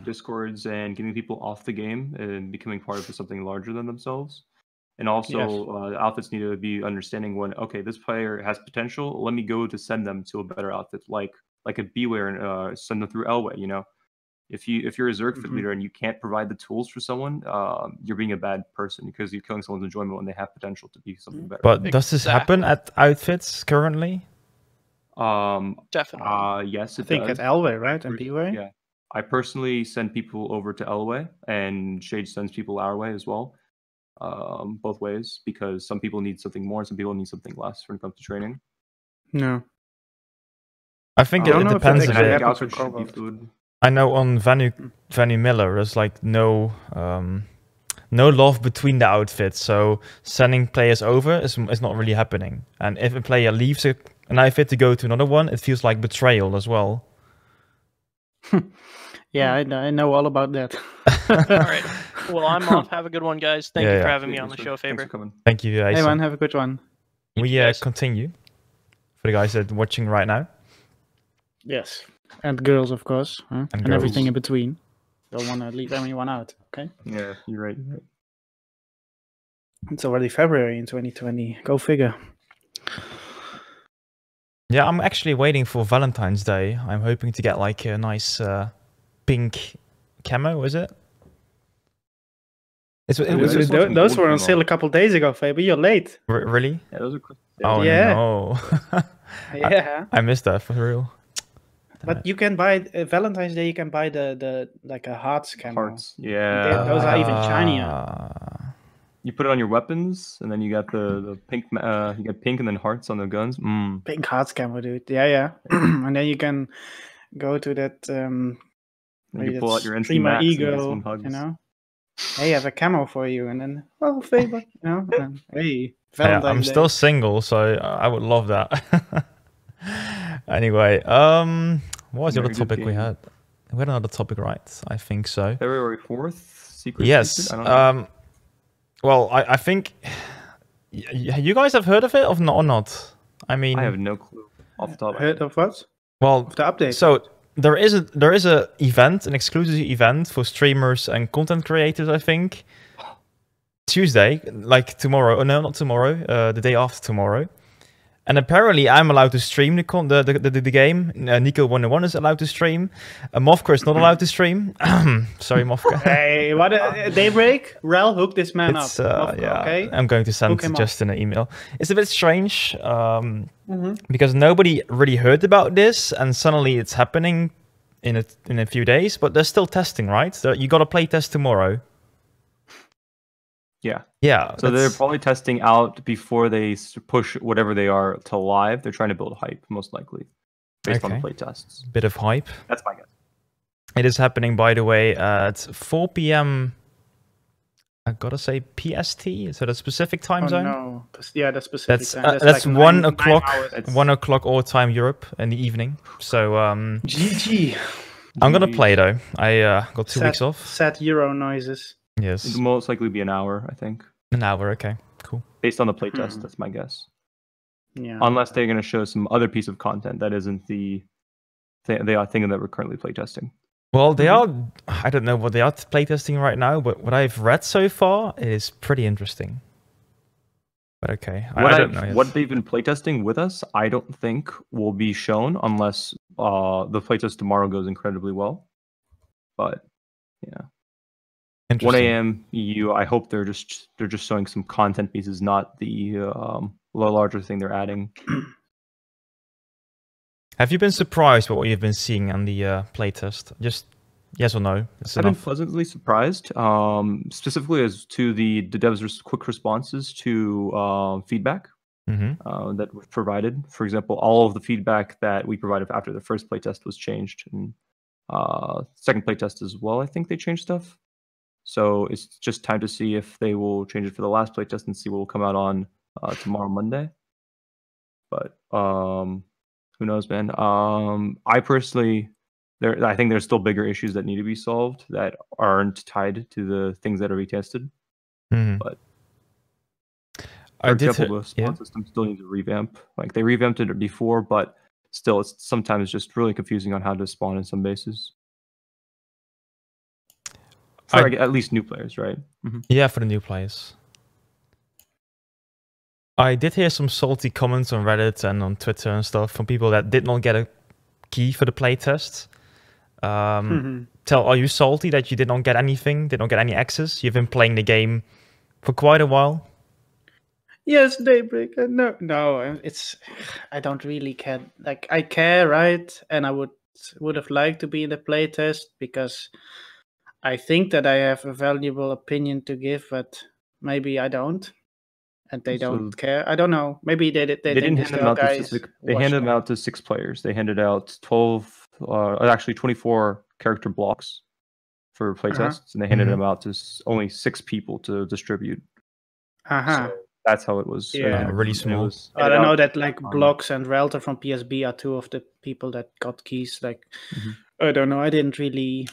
Discords, and getting people off the game and becoming part of something larger than themselves. And also, outfits need to be understanding when, okay, this player has potential. Let me go to send them to a better outfit, like a Beware, and send them through Elway. You know, if you're a Zerg fit leader and you can't provide the tools for someone, you're being a bad person because you're killing someone's enjoyment when they have potential to be something better. But does this happen at outfits currently? Definitely. Yes, I think at Elway, right? And Beware? Yeah. I personally send people over to Elway, and Shade sends people our way as well. Both ways, because some people need something more, some people need something less when it comes to training. No. I think it depends a bit. I know on Vanu Miller, there's like no love between the outfits, so sending players over is not really happening. And if a player leaves an outfit to go to another one, it feels like betrayal as well. Yeah, I know all about that. All right. Well, I'm off. Have a good one, guys. Thank you for having me on the show, Faber. Thank you, Asorr. Hey, man, have a good one. We continue for the guys that are watching right now. Yes. And girls, of course. Huh? And girls. Everything in between. Don't want to leave anyone out, okay? Yeah, you're right. It's already February in 2020. Go figure. Yeah, I'm actually waiting for Valentine's Day. I'm hoping to get like a nice pink camo, is it? Those were on sale a couple days ago, Faber. You're late. Really? Yeah, those are cool. Oh, yeah. No. Yeah. I missed that, for real. But you can buy Valentine's Day. You can buy the like a hearts camo. Hearts, yeah. Those are even shinier. You put it on your weapons, and then you got the pink. You get pink and then hearts on the guns. Pink hearts camo, dude. Yeah. And then you can go to that. You pull out your NC Prima Max Ego, and hugs. you know. Hey, I have a camo for you, and then Faber, you know. And, hey, Valentine's Day. I'm still single, so I would love that. Anyway, what was the other topic we had? We had another topic, right? I think so. February 4th? Secret? Yes. Well, I think You guys have heard of it or not? I mean, I have no clue off the top of my Heard head. of what? well, Of the update? so there is a event, an exclusive event for streamers and content creators, I think. Tuesday, like tomorrow. Oh no, not tomorrow. The day after tomorrow. And apparently, I'm allowed to stream the game. Nico 101 is allowed to stream. Mofka is not allowed to stream. Sorry, Mofka. Hey, what a Daybreak? Rel, hook this man It's up. Mofka, yeah. okay? I'm going to send Hook him Justin an email. It's a bit strange because nobody really heard about this, and suddenly it's happening in a few days. But they're still testing, right? So you got to play test tomorrow. Yeah. Yeah. So they're probably testing out before they push whatever they are to live. They're trying to build hype, most likely, based on the Okay. play tests. bit of hype. That's my guess. It is happening, by the way, at 4 p.m. I gotta say PST, so the specific time Oh, zone. no. Yeah, that's specific That's time. that's like 1 9 o'clock. hours. 1 o'clock all time Europe in the evening. So GG. I'm gonna play though. I got 2 weeks off. Sad Euro noises. Yes, It'll most likely be an hour, I think, an hour. Okay, cool. based on the play test. That's my guess. Yeah. Unless they're going to show some other piece of content that isn't the they are thinking that we're currently playtesting. Well, they are. I don't know what they are playtesting right now, but what I've read so far is pretty interesting. But okay, I don't know. What they've been playtesting with us, I don't think will be shown unless the playtest tomorrow goes incredibly well. But yeah, 1 Interesting. a.m. EU. I hope they're just showing some content pieces, not the larger thing they're adding. Have you been surprised by what you've been seeing on the playtest? Just yes or no? That's I've been enough. pleasantly surprised, specifically as to the devs' quick responses to feedback that was provided. For example, all of the feedback that we provided after the first playtest was changed, and second playtest as well. I think they changed stuff. So it's just time to see if they will change it for the last playtest and see what will come out on tomorrow, Monday. But who knows, man? I personally, I think there's still bigger issues that need to be solved that aren't tied to the things that are retested. But for example, the spawn system still needs a revamp. Like they revamped it before, but still, it's sometimes just really confusing on how to spawn in some bases. For at least new players, right? Yeah, for the new players. I did hear some salty comments on Reddit and on Twitter and stuff from people that did not get a key for the playtest. Thel, are you salty that you did not get anything, did not get any access? You've been playing the game for quite a while. Yes, Daybreak. No, it's. I don't really care. Like I care, right? And I would have liked to be in the playtest because I think that I have a valuable opinion to give, but maybe I don't, and they don't care. I don't know. Maybe they didn't hand them out to 6. They handed them out to 6 players. They handed out 12, actually 24 character blocks for playtests, and they handed them out to only 6 people to distribute. So that's how it was. Yeah, really small. I don't know that like Blocks and Relter from PSB are 2 of the people that got keys. Like I don't know. I didn't really.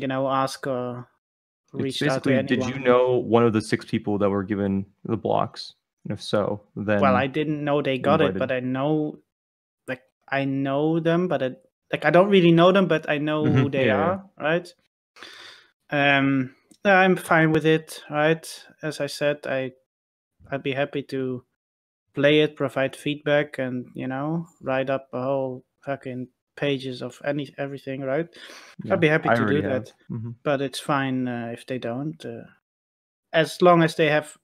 Ask or reach out to anyone. Did you know one of the 6 people that were given the blocks? And if so, then well, I didn't know they got it, but I know, I know them, but I don't really know them, but I know who they are, right? I'm fine with it, right? As I said, I'd be happy to play it, provide feedback, and write up a whole fucking pages of everything, right? Yeah, I'd be happy to do that, but it's fine if they don't. As long as they have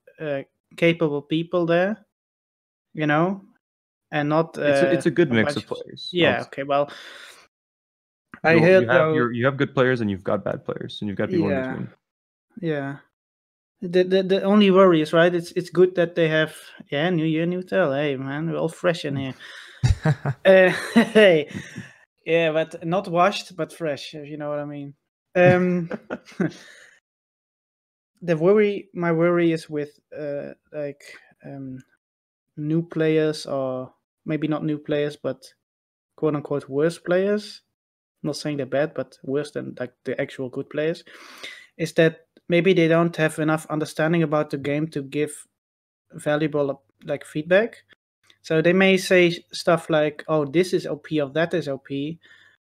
capable people there, and not. It's a good mix of players. Yeah. Okay. Well, I heard you have good players and you've got bad players and you've got people in between. Yeah. The only worry is, right, it's good that they have new year, new Thel. Hey man, we're all fresh in here. Hey. Yeah, but not washed, but fresh, if you know what I mean. My worry is with new players, or maybe not new players, but quote unquote worse players. I'm not saying they're bad, but worse than like the actual good players. Is that maybe they don't have enough understanding about the game to give valuable like feedback. So they may say stuff like, "Oh, this is OP or that is OP,"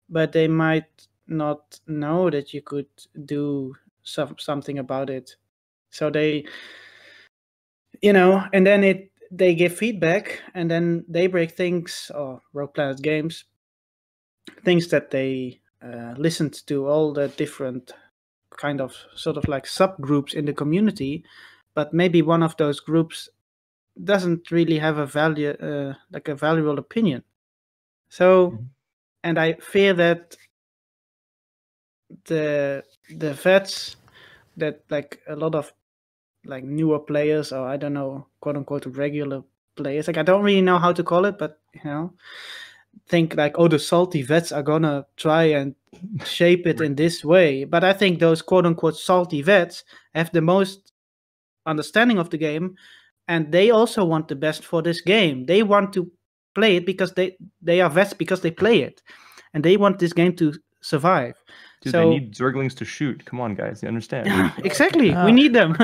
but they might not know that you could do something about it. So they, and then they give feedback, and then they break things, or Rogue Planet Games, things that they listened to all the different kind of sort of like subgroups in the community, but maybe one of those groups doesn't really have a like a valuable opinion. So, and I fear that the vets, that like a lot of like newer players, or I don't know, quote unquote regular players, like I don't really know how to call it, but think like, oh, the salty vets are gonna try and shape it in this way. But I think those quote unquote salty vets have the most understanding of the game, and they also want the best for this game. They want to play it because they are vets because they play it, and they want this game to survive. Dude, so they need Zerglings to shoot. Come on, guys, you understand? exactly, we need them.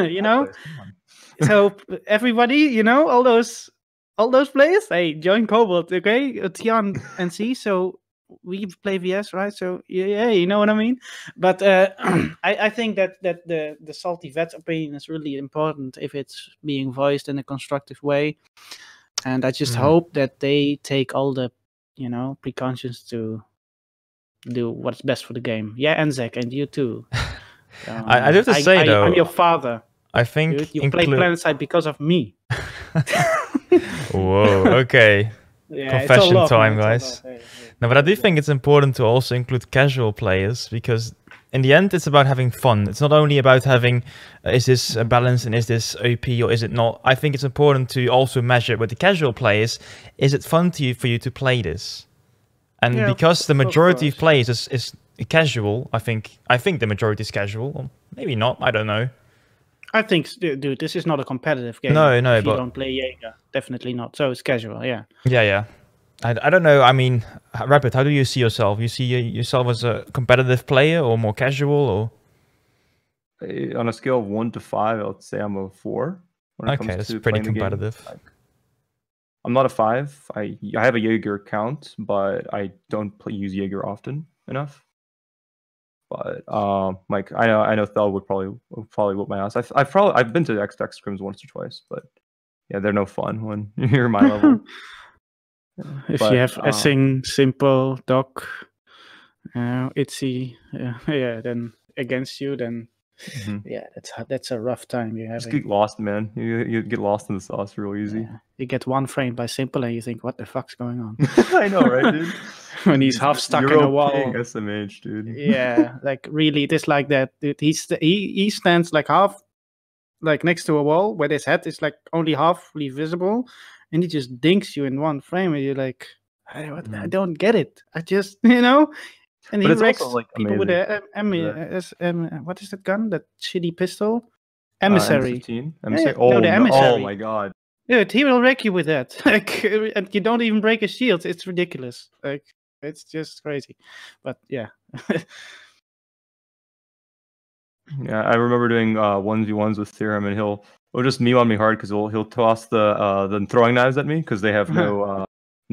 So everybody, all those players, hey, join Cobalt, okay? Tian and C. So we play VS, right? So yeah, you know what I mean. But I think that the salty vet's opinion is really important if it's being voiced in a constructive way, and I just hope that they take all the precautions to do what's best for the game. Yeah, and Zach, and you too. I do have to say though, I'm your father. I think Dude, you play Planetside because of me. Whoa, okay. Yeah, confession love, time, guys. Hey. No, but I do think it's important to also include casual players, because in the end, it's about having fun. It's not only about having, is this a balance and is this OP or is it not? I think it's important to also measure with the casual players, is it fun for you to play this? And because the majority of players is casual, I think the majority is casual. Or maybe not, I don't know. I think, dude, this is not a competitive game. No, if but you don't play Jaeger, definitely not. So it's casual, yeah. Yeah. I don't know. I mean, Rapid, how do you see yourself? You see yourself as a competitive player or more casual, or? On a scale of 1 to 5, I would say I'm a 4. Okay, that's pretty competitive. I'm not a 5. I have a Jaeger account, but I don't use Jaeger often enough. But like I know Thel would probably whoop my ass. I've been to X-Dex scrims once or twice, but yeah, they're no fun when you're my level. If you have Essing, Simple, Doc, Itzy, then against you, then yeah, that's a rough time you have. Just get lost, man. You get lost in the sauce real easy. Yeah. You get one frame by Simple and you think, what the fuck's going on? I know, right, dude? When he's half stuck in a wall. SMH, dude. Yeah, like really, it is like that, dude. He stands like half, like next to a wall where his head is like only halfly visible, and he just dinks you in one frame, and you're like, I don't get it. I just, and but he wrecks like people with what is that gun? That shitty pistol? Emissary. M15? Emissary? Oh, no, the Emissary. Oh my god. Dude, he will wreck you with that. Like, and you don't even break his shields. It's ridiculous. Like, it's just crazy. But yeah. Yeah, I remember doing 1v1s with Theorem, and he'll just meme on me hard because he'll toss the throwing knives at me because they have no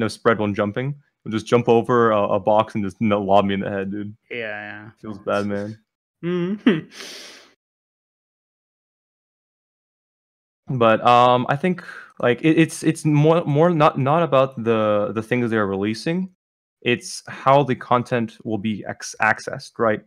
spread when jumping. He'll just jump over a box and just lob me in the head, dude. Yeah. Feels bad, man. Mm-hmm. But I think like it's more not about the things they're releasing. It's how the content will be accessed, right?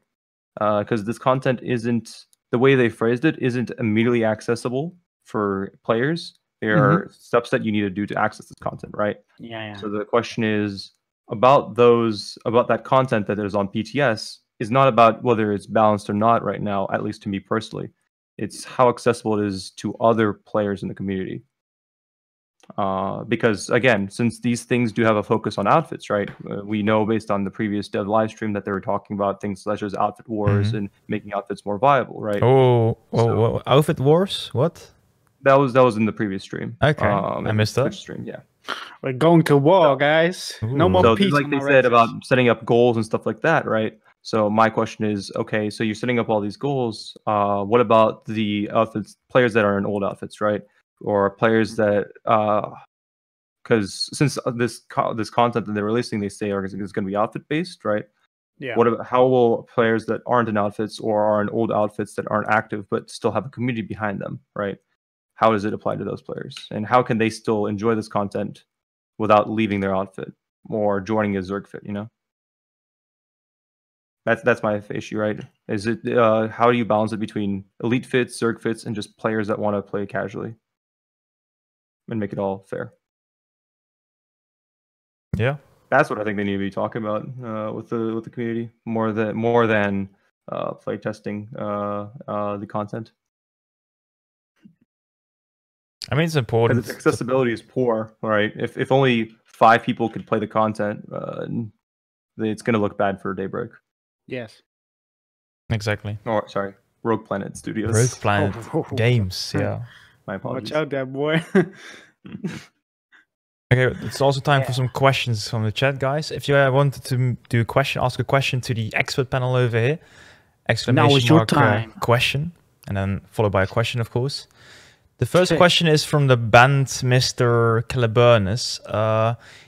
Because this content isn't, the way they phrased it, isn't immediately accessible for players. There are steps that you need to do to access this content, right? Yeah. So the question is about that content that is on PTS is not about whether it's balanced or not right now, at least to me personally. It's how accessible it is to other players in the community. Because again, since these things do have a focus on outfits, right? We know based on the previous dev live stream that they were talking about things such as outfit wars and making outfits more viable, right? So, outfit wars? What? That was in the previous stream. Okay, I missed that. Stream, yeah. We're going to war, guys. Ooh. No more so peace. Like they said about setting up goals and stuff like that, right? So my question is, okay, so you're setting up all these goals. What about the outfits, players that are in old outfits, right? or players that because since this content that they're releasing, they say is going to be outfit based, right? Yeah. How will players that aren't in outfits or are in old outfits that aren't active but still have a community behind them, right? How does it apply to those players, and how can they still enjoy this content without leaving their outfit or joining a Zerg fit? That's my issue, right? Is it how do you balance it between elite fits, Zerg fits, and just players that want to play casually and make it all fair? Yeah. That's what I think they need to be talking about with the community more than play testing the content. I mean, it's important. Because its accessibility is poor, right? If only 5 people could play the content, it's going to look bad for Daybreak. Yes. Exactly. Or sorry, Rogue Planet Studios. Rogue Planet Games. Yeah. My apologies. Watch out there, boy. Okay, it's also time for some questions from the chat, guys. If you wanted to ask a question to the expert panel over here, Now is your time. Question, and then followed by a question, of course. The first question is from the band Mr. Caliburnus.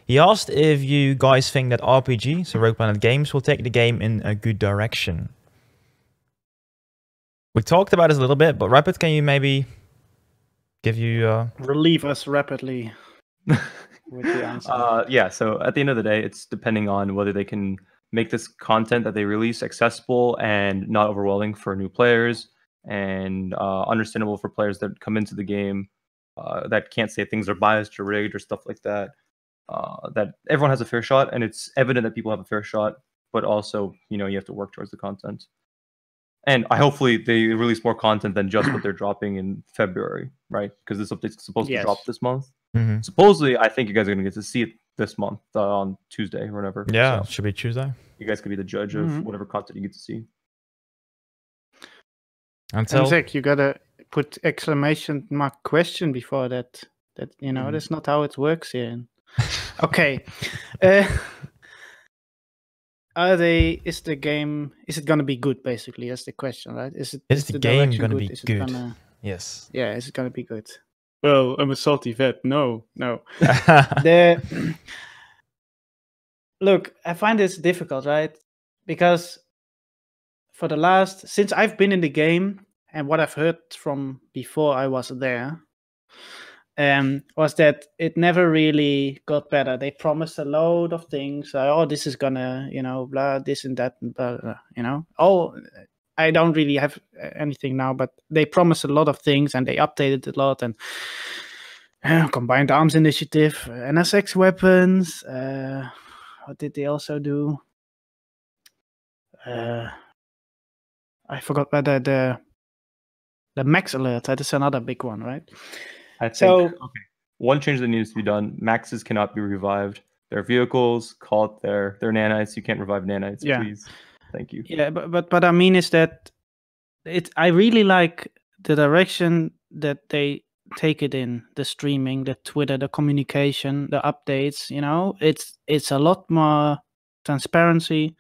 He asked if you guys think that RPG, so Rogue Planet Games, will take the game in a good direction. We talked about this a little bit, but Rapid, can you maybe give you... Relieve us rapidly with the answer. Yeah, so at the end of the day, it's depending on whether they can make this content that they release accessible and not overwhelming for new players, and understandable for players that come into the game that can't say things are biased or rigged or stuff like that. That everyone has a fair shot, and it's evident that people have a fair shot, but also, you have to work towards the content. And hopefully they release more content than just what they're dropping in February, right? Because this update's supposed to drop this month. Mm-hmm. Supposedly, I think you guys are going to get to see it this month on Tuesday or whatever. Yeah, so it should be Tuesday. You guys could be the judge of whatever content you get to see. And Zach, you gotta put exclamation mark question before that. That's not how it works here. Okay. Is it gonna be good, basically? That's the question, right? Is the game gonna be good? Yes. Yeah, is it gonna be good? Well, I'm a salty vet. No. Look, I find this difficult, right? Because since I've been in the game, and what I've heard from before I was there, was that it never really got better. They promised a load of things. This is gonna, blah, this and that, and blah, blah, Oh, I don't really have anything now, but they promised a lot of things, and they updated a lot, and Combined Arms Initiative, NSX weapons. What did they also do? I forgot about the max alert. That is another big one, right? I think one change that needs to be done: maxes cannot be revived. They're vehicles. Call it their nanites. You can't revive nanites, please. Thank you. Yeah, but I mean is that I really like the direction that they take it in, the streaming, the Twitter, the communication, the updates. It's a lot more transparency.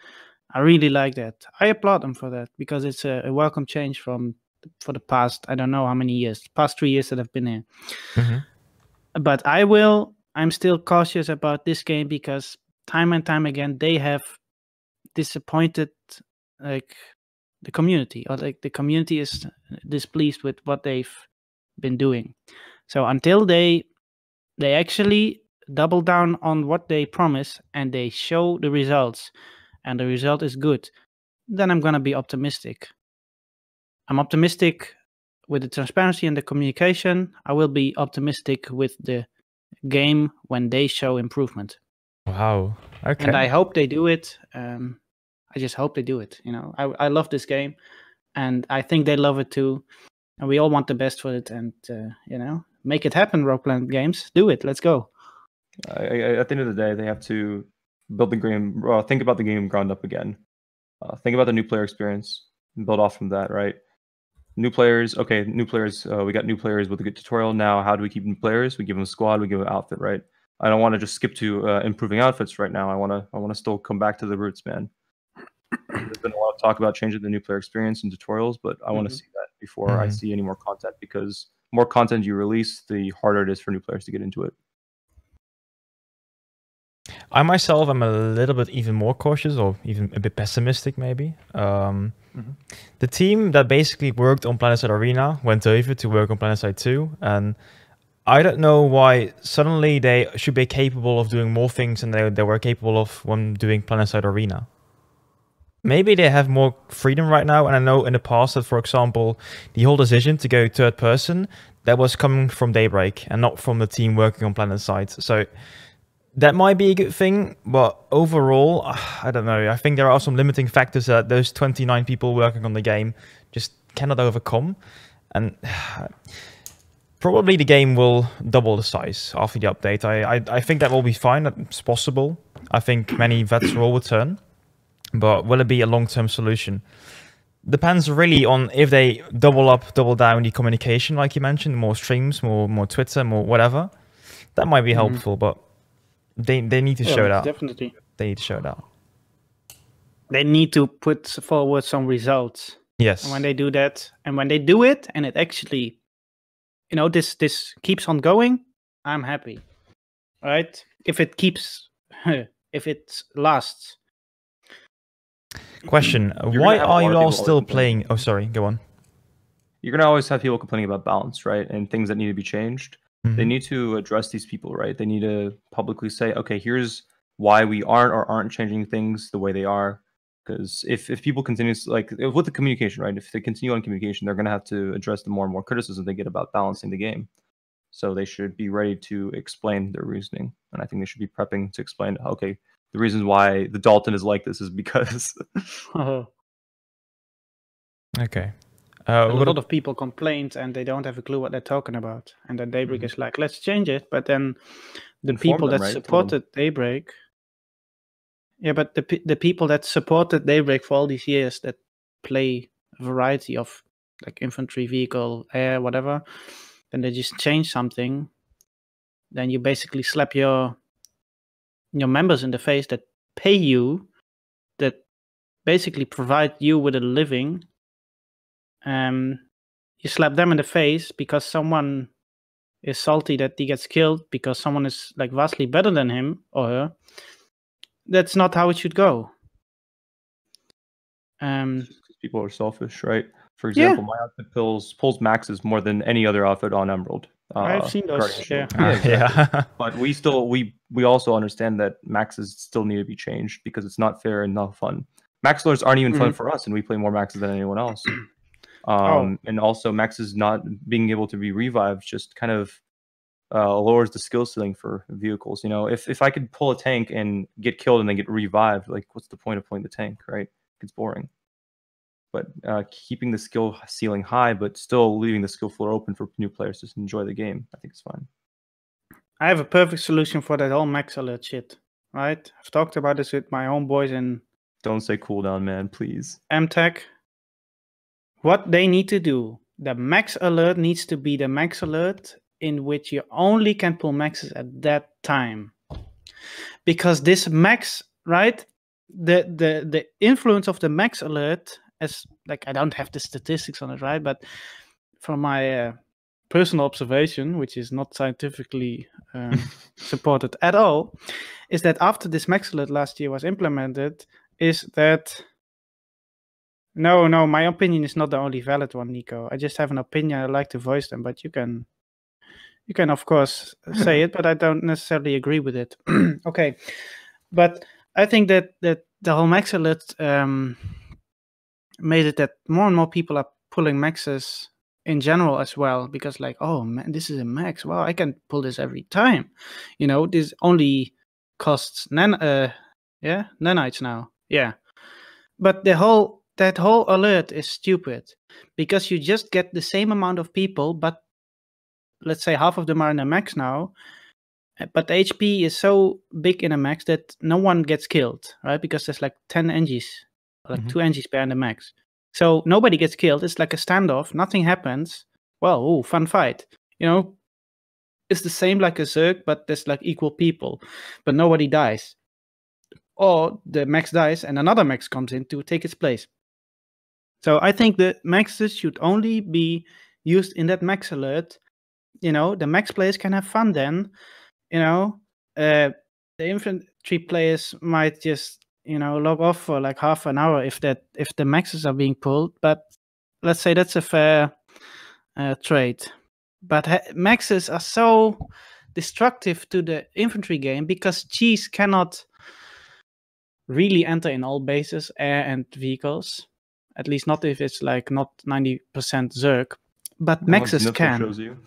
I really like that. I applaud them for that, because it's a welcome change for the past, I don't know how many years, past 3 years that I've been here. Mm-hmm. But I'm still cautious about this game, because time and time again they have disappointed the community, or the community is displeased with what they've been doing. So until they actually double down on what they promise and they show the results, and the result is good, then I'm gonna be optimistic. I'm optimistic with the transparency and the communication. I will be optimistic with the game when they show improvement. Wow. Okay. And I hope they do it. I just hope they do it. I love this game, and I think they love it too. And we all want the best for it. And make it happen. Rogue Planet Games, do it. Let's go. At the end of the day, they have to build the game. Think about the game ground up again. Think about the new player experience and build off from that. Right. New players. Okay, new players. We got new players with a good tutorial. Now, how do we keep new players? We give them a squad. We give them an outfit. Right. I don't want to just skip to improving outfits right now. I want to still come back to the roots, man. There's been a lot of talk about changing the new player experience in tutorials, but I want to see that before I see any more content, because more content you release, the harder it is for new players to get into it. I myself am a little bit even more cautious, or even a bit pessimistic, maybe. The team that basically worked on Planetside Arena went over to work on Planetside 2, and I don't know why suddenly they should be capable of doing more things than they were capable of when doing Planetside Arena. Maybe they have more freedom right now, and I know in the past that, for example, the whole decision to go third person, that was coming from Daybreak and not from the team working on Planetside. So that might be a good thing, but overall, I don't know. I think there are some limiting factors that those 29 people working on the game just cannot overcome. And probably the game will double the size after the update. I think that will be fine. That's possible. I think many vets will return. But will it be a long-term solution? Depends really on if they double down the communication, like you mentioned, more streams, more Twitter, more whatever. That might be helpful, but they need to show that. Definitely. They need to show that. They need to put forward some results. Yes. And when they do that, and when they do it, and it actually, this keeps on going, I'm happy. Right? If it keeps, if it lasts. Question: why are you all still playing? Oh, sorry. Go on. You're gonna always have people complaining about balance, right? And things that need to be changed. They need to address these people, right? They need to publicly say, okay, here's why we aren't changing things the way they are. Because if people continue, like with the communication, right? If they continue on communication, they're gonna have to address the more and more criticism they get about balancing the game. So they should be ready to explain their reasoning, and I think they should be prepping to explain, okay, the reasons why the Dalton is like this is because. Okay. A lot of people complained, and they don't have a clue what they're talking about. And then Daybreak is like, let's change it. But then the people that supported Daybreak, but the people that supported Daybreak for all these years, that play a variety of like infantry, vehicle, air, whatever, then they just change something. Then you basically slap your members in the face that pay you, that basically provide you with a living. You slap them in the face because someone is salty that he gets killed because someone is like vastly better than him or her. That's not how it should go. People are selfish, right? For example, my outfit pulls maxes more than any other outfit on Emerald. I've seen those. Yeah. Yeah. But we also understand that maxes still need to be changed because it's not fair and not fun. Max lures aren't even fun for us, and we play more maxes than anyone else. And also maxes not being able to be revived just kind of lowers the skill ceiling for vehicles. If I could pull a tank and get killed and then get revived, like what's the point of pulling the tank, right? It's boring. But keeping the skill ceiling high, but still leaving the skill floor open for new players to enjoy the game, I think it's fine. I have a perfect solution for that whole max alert shit, right? I've talked about this with my homeboys in... Don't say cooldown, man, please. MTech. What they need to do, the max alert needs to be the max alert in which you only can pull maxes at that time. Because this max, right? The influence of the max alert, as like I don't have the statistics on it, right? But from my personal observation, which is not scientifically supported at all, is that after this max alert last year was implemented, is that no, my opinion is not the only valid one, Nico. I just have an opinion. I like to voice them, but you can of course say it, but I don't necessarily agree with it. Okay, but I think that the whole max alert made it that more and more people are pulling maxes in general as well, because like, oh man, this is a max. Wow, I can pull this every time. This only costs nanites now. Yeah, but that whole alert is stupid because you just get the same amount of people, but let's say half of them are in a max now, but the HP is so big in a max that no one gets killed, right? Because there's like 10 NGs, like 2 NGs per in the max. So nobody gets killed. It's like a standoff. Nothing happens. Well, fun fight. It's the same like a Zerg, but there's like equal people, but nobody dies. or the max dies and another max comes in to take its place. So I think the maxes should only be used in that max alert. The max players can have fun then. The infantry players might just log off for like half an hour if the maxes are being pulled. But let's say that's a fair trade. But maxes are so destructive to the infantry game because cheese cannot really enter in all bases, air and vehicles. At least not if it's like not 90% Zerg. But maxes can. Shows you.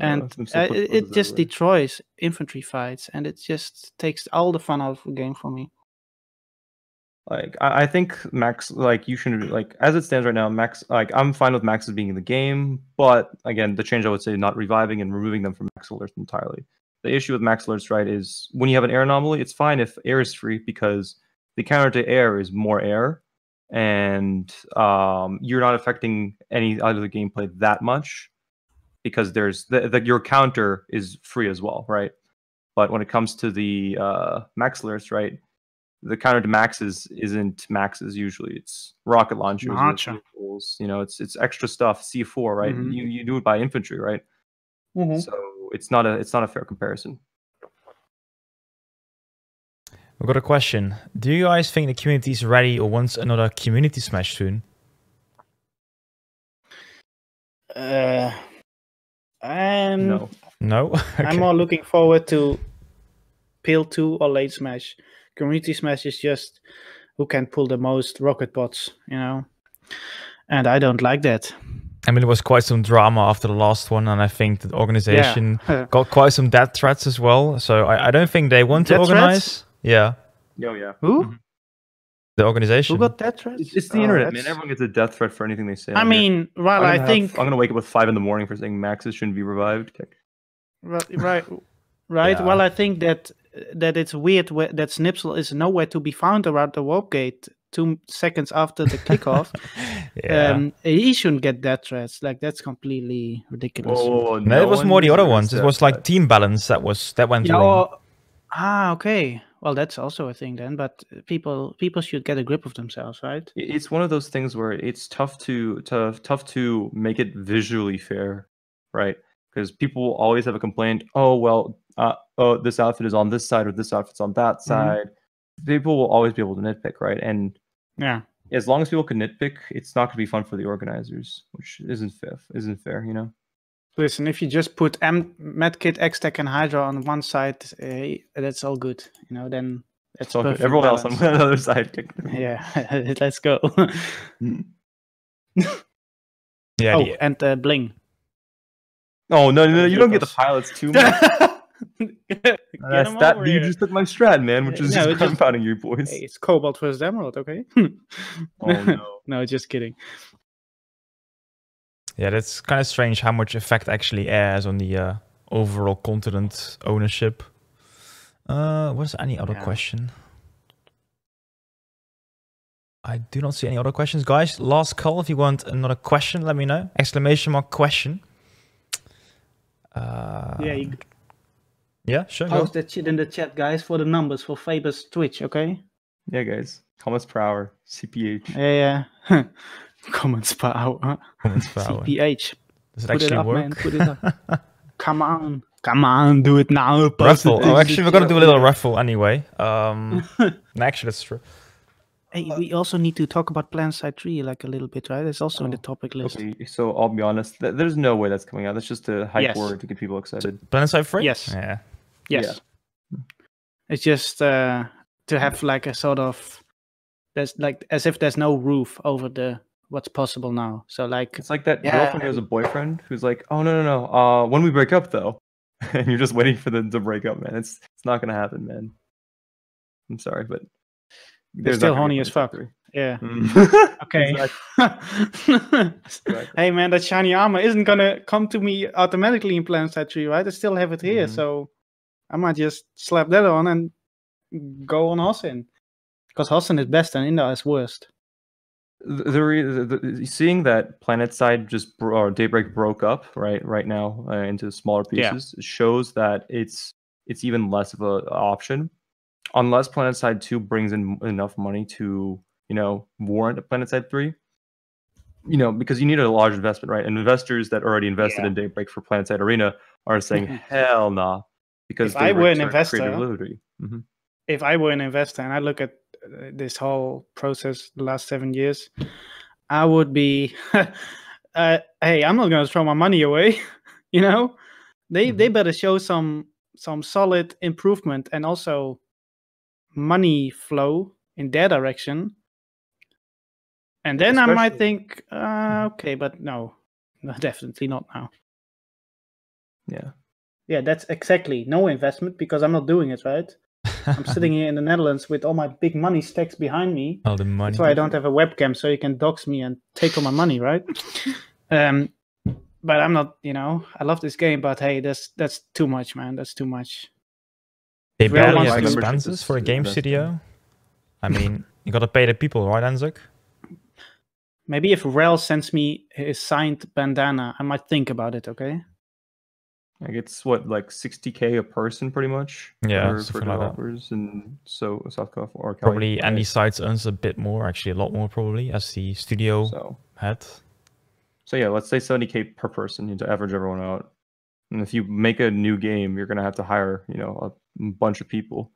And it just destroys infantry fights, and it just takes all the fun out of the game for me. Like I think max, like you shouldn't, like as it stands right now, max, like I'm fine with maxes being in the game, but again, the change I would say not reviving and removing them from max alerts entirely. The issue with max alerts, right, is when you have an air anomaly, it's fine if air is free because the counter to air is more air, and you're not affecting any other gameplay that much because there's your counter is free as well, right? But when it comes to the max alerts, right, the counter to maxes isn't maxes usually. It's rocket launchers, vehicles, it's extra stuff. C4, right? Mhm. You do it by infantry, right? Mhm. So it's not a fair comparison. We've got a question. Do you guys think the community is ready or wants another community smash soon? No. No? I'm Okay. more looking forward to Pale 2 or Late Smash. Community Smash is just who can pull the most rocket bots, And I don't like that. I mean, there was quite some drama after the last one, and I think the organization Yeah. got quite some death threats as well. So I don't think they want to Death organize. threats? Yeah, Oh yeah. Who? the organization. Who got death threats? It's the internet, man. Everyone gets a death threat for anything they say. I on here. mean, well, I'm I'm gonna wake up at 5 a.m. for saying maxes shouldn't be revived. right. Yeah. Well, I think that it's weird that Snipsel is nowhere to be found around the warp gate 2 seconds after the kickoff. Yeah. He shouldn't get death threats. Like that's completely ridiculous. No, it was more the other ones. It was like team balance that went wrong. Okay. Well, that's also a thing then. But people should get a grip of themselves, right? It's one of those things where it's tough to make it visually fair, right? Because people will always have a complaint. Oh well, this outfit is on this side or this outfit's on that side. People will always be able to nitpick, right? And yeah, as long as people can nitpick, it's not going to be fun for the organizers, which isn't fair, Listen, if you just put Medkit, X-Tech, and Hydra on one side, that's all good. Then that's all good. perfect Everyone balance. else on the other side. Yeah, let's go. Yeah. And Bling. Oh no! You don't get the pilots too much. You just took my strat, man, which is just compounding you boys. Hey, it's Cobalt versus Emerald, okay? Oh no! No, just kidding. Yeah, that's kind of strange how much effect actually air has on the overall continent ownership. Was there any other question? I do not see any other questions, guys. Last call. If you want another question, let me know. !question. Yeah, sure. Post that shit in the chat, guys, for the numbers for Faber's Twitch, okay? Yeah, guys. Comments per hour. CPH. Yeah. Comments per hour. Comments per hour. CPH. Does it Put actually it up, work? man. Put it up. Come on, do it now. Raffle. Oh, actually, we're gonna do a little raffle anyway. Actually, that's true. Hey, we also need to talk about Planetside 3 like a little bit, right? It's also in the topic list. Okay, so I'll be honest. There's no way that's coming out. That's just a hype word to get people excited. Planetside 3? Yes. Yeah. Yes. Yeah. It's just to have like a sort of there's like as if there's no roof over what's possible now. So like it's like that girlfriend who has a boyfriend who's like, oh no. When we break up though, and you're just waiting for them to break up, man. It's not gonna happen, man. I'm sorry, but they're still horny as fuck. Yeah. Okay. Exactly. Hey man, that shiny armor isn't gonna come to me automatically in Planetside 3, right? I still have it here, so I might just slap that on and go on Hossin. Because Hossin is best and Inda is worst. Seeing that Planetside or Daybreak broke up right now into smaller pieces shows that it's even less of an option. unless Planetside 2 brings in enough money to, warrant a Planetside 3, because you need a large investment, right? And investors that already invested in Daybreak for Planetside Arena are saying, hell nah, because If I were an creative investor, liberty. Mhm. if I were an investor and I look at this whole process the last 7 years, I would be, hey, I'm not going to throw my money away. They better show some solid improvement and also money flow in their direction. And then I might think, okay, but no, definitely not now. Yeah, that's exactly no investment because I'm not doing it, right? I'm sitting here in the Netherlands with all my big money stacks behind me. All the money. That's why I don't have a webcam, so you can dox me and take all my money, right? But I'm not, I love this game, but hey, that's too much, man. That's too much. They Real barely wants have to- expenses for a game studio. I mean, you gotta pay the people, right, Anzuk? Maybe if Rel sends me his signed bandana, I might think about it, okay? Like it's what, like 60K a person, pretty much. Yeah, for something like that. developers, and so South Korea or Probably California. Andy Sides earns a bit more, actually a lot more probably, as the studio head. So yeah, let's say 70K per person, to average everyone out. And if you make a new game, you're gonna have to hire, a bunch of people.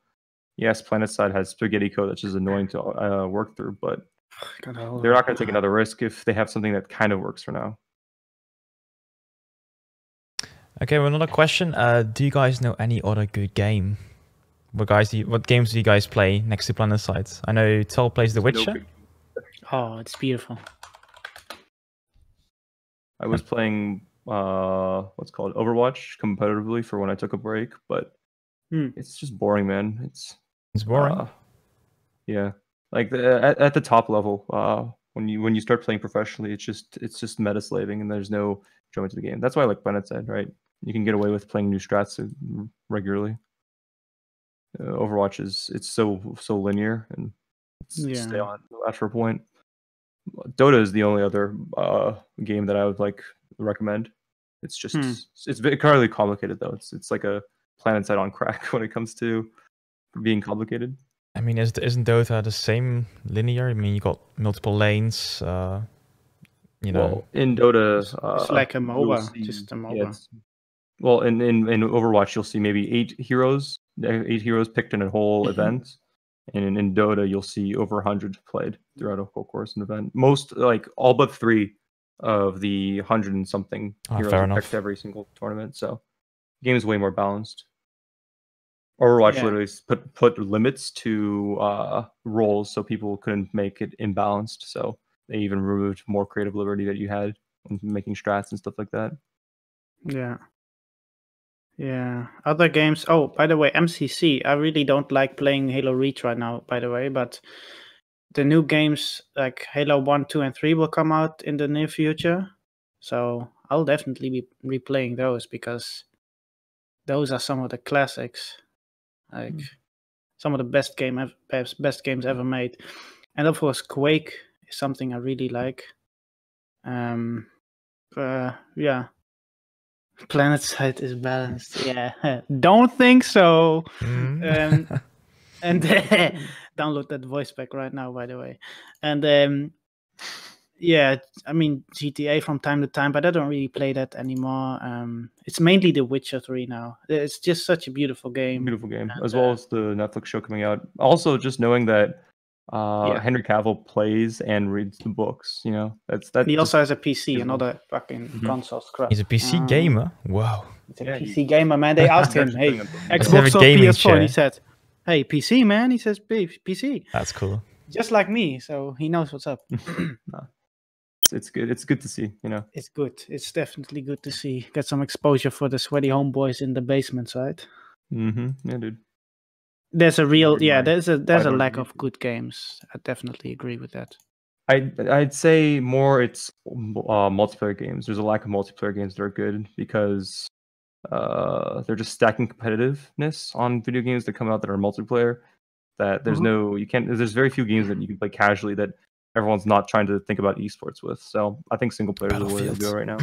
Yes, Planetside has spaghetti code that's just annoying to work through, but they're not gonna take another risk if they have something that kind of works for now. Okay, well, another question. Do you guys know any other good game? What games do you guys play next to Planetside? I know Thel plays The Witcher. Oh, it's beautiful. I was playing what's called Overwatch competitively for when I took a break, but it's just boring, man. It's boring. Yeah, like at the top level, when you start playing professionally, it's just meta slaving, and there's no enjoyment to the game. That's why I like Planetside, right? You can get away with playing new strats regularly. Overwatch it's so linear and stay on after a point. Dota is the only other game that I would recommend. It's just it's incredibly complicated though. It's like a Planetside on crack when it comes to being complicated. I mean, isn't Dota the same linear? I mean, you got multiple lanes. Well, in Dota, it's like a MOBA, just a MOBA. Yeah, well, in Overwatch, you'll see maybe 8 heroes picked in a whole event, and in Dota, you'll see over 100 played throughout a whole course and event. Most, all but 3 of the 100 and something heroes are picked every single tournament. So, the game is way more balanced. Overwatch literally put limits to roles so people couldn't make it imbalanced. So they even removed more creative liberty that you had when making strats and stuff like that. Yeah. Other games. Oh, by the way, MCC. I really don't like playing Halo Reach right now, by the way, but the new games like Halo 1, 2, and 3 will come out in the near future. So I'll definitely be replaying those because those are some of the classics. Like some of the best games ever made. And of course, Quake is something I really like. Yeah. Planetside is balanced. Yeah. Don't think so. And download that voice pack right now, by the way. And yeah, I mean GTA from time to time, but I don't really play that anymore. It's mainly The Witcher 3 now. It's just such a beautiful game. As well as the Netflix show coming out. Also, just knowing that Henry Cavill plays and reads the books, that's he also has a PC and other fucking consoles crap. He's a PC gamer. Wow. He's a PC gamer, man. They asked him, "Hey, Xbox or PS4?" And he said, "Hey, PC, man." He says, "PC." That's cool. Just like me, so he knows what's up. It's good. It's good to see, It's good. It's definitely good to see. Get some exposure for the sweaty homeboys in the basement side. Yeah, dude. There's a real there's a lack of good games. I definitely agree with that. I'd say more it's multiplayer games. There's a lack of multiplayer games that are good because they're just stacking competitiveness on video games that come out that are multiplayer. That there's very few games that you can play casually that everyone's not trying to think about esports with. So I think single player is the way to go right now.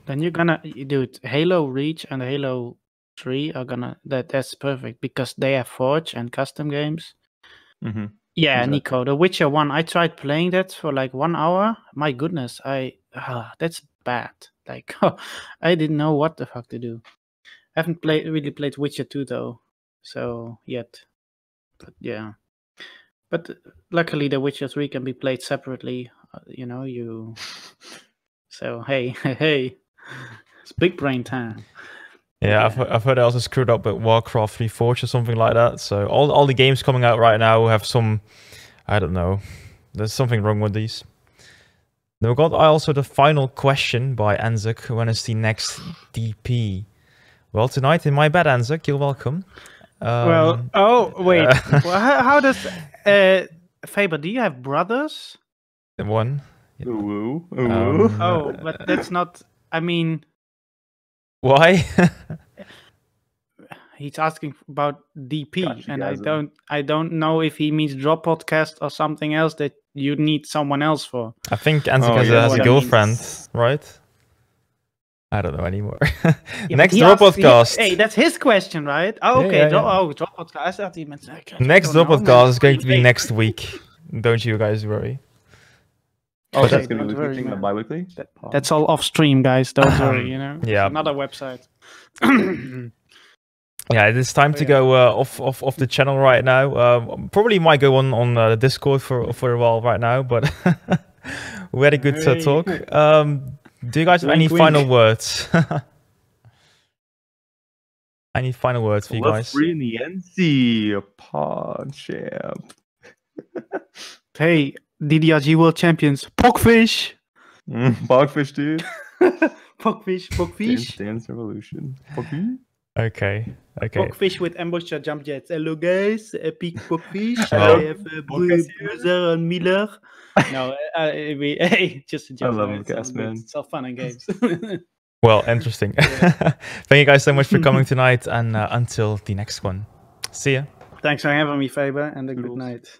Then you're gonna, dude, Halo Reach and Halo 3 are gonna that's perfect because they have Forge and custom games. Mm-hmm. Yeah, Exactly. Nico, The Witcher 1. I tried playing that for like 1 hour. My goodness, that's bad. Like, I didn't know what the fuck to do. I haven't really played Witcher 2 though, so yet. But yeah, but luckily The Witcher 3 can be played separately. So hey, it's big brain time. Yeah, I've heard I also screwed up with Warcraft Reforged or something like that. So all the games coming out right now have some, I don't know, there's something wrong with these. Now we got also the final question by Anzuk. When is the next DP? Well, tonight in my bed, Anzuk. You're welcome. Wait. Well, how does Faber? Do you have brothers? One. Ooh, ooh. Oh, but that's not. I mean, why? he's asking about DP, Gotcha, and guys. I don't know if he means DroPodcast or something else that you need someone else for. I think Anzuk has yeah, a what I girlfriend, right? I don't know anymore. Yeah, Next he asked- DroPodcast. Hey, that's his question, right? Oh, okay. Yeah. DroPodcast. I thought he meant. Next DroPodcast is going to be next week. Don't you guys worry. Oh, Okay, that's gonna be don't worry, weekly, man. not bi-weekly? That's all off stream, guys. Don't worry. Yeah. It's another website. Yeah, it is time to go off the channel right now. Probably might go on the Discord for a while right now, but we had a good talk. Do you guys have any Wink, final wink. words? Any final words for you Left guys? free in the NC, pod champ. Hey, DDRG World Champions. Pogfish. Bogfish, dude. Pogfish. Dance Revolution. Pogfish? Okay. Pogfish with ambusher jump jets. Hello guys, epic Pogfish. Hello. I have Bruiser and Miller. No, hey, just a joke. I love man. him, It's all man. good. It's all fun and games. Well, interesting. Thank you guys so much for coming tonight, and until the next one. See ya. Thanks for having me, Faber, and a good Toodles. night.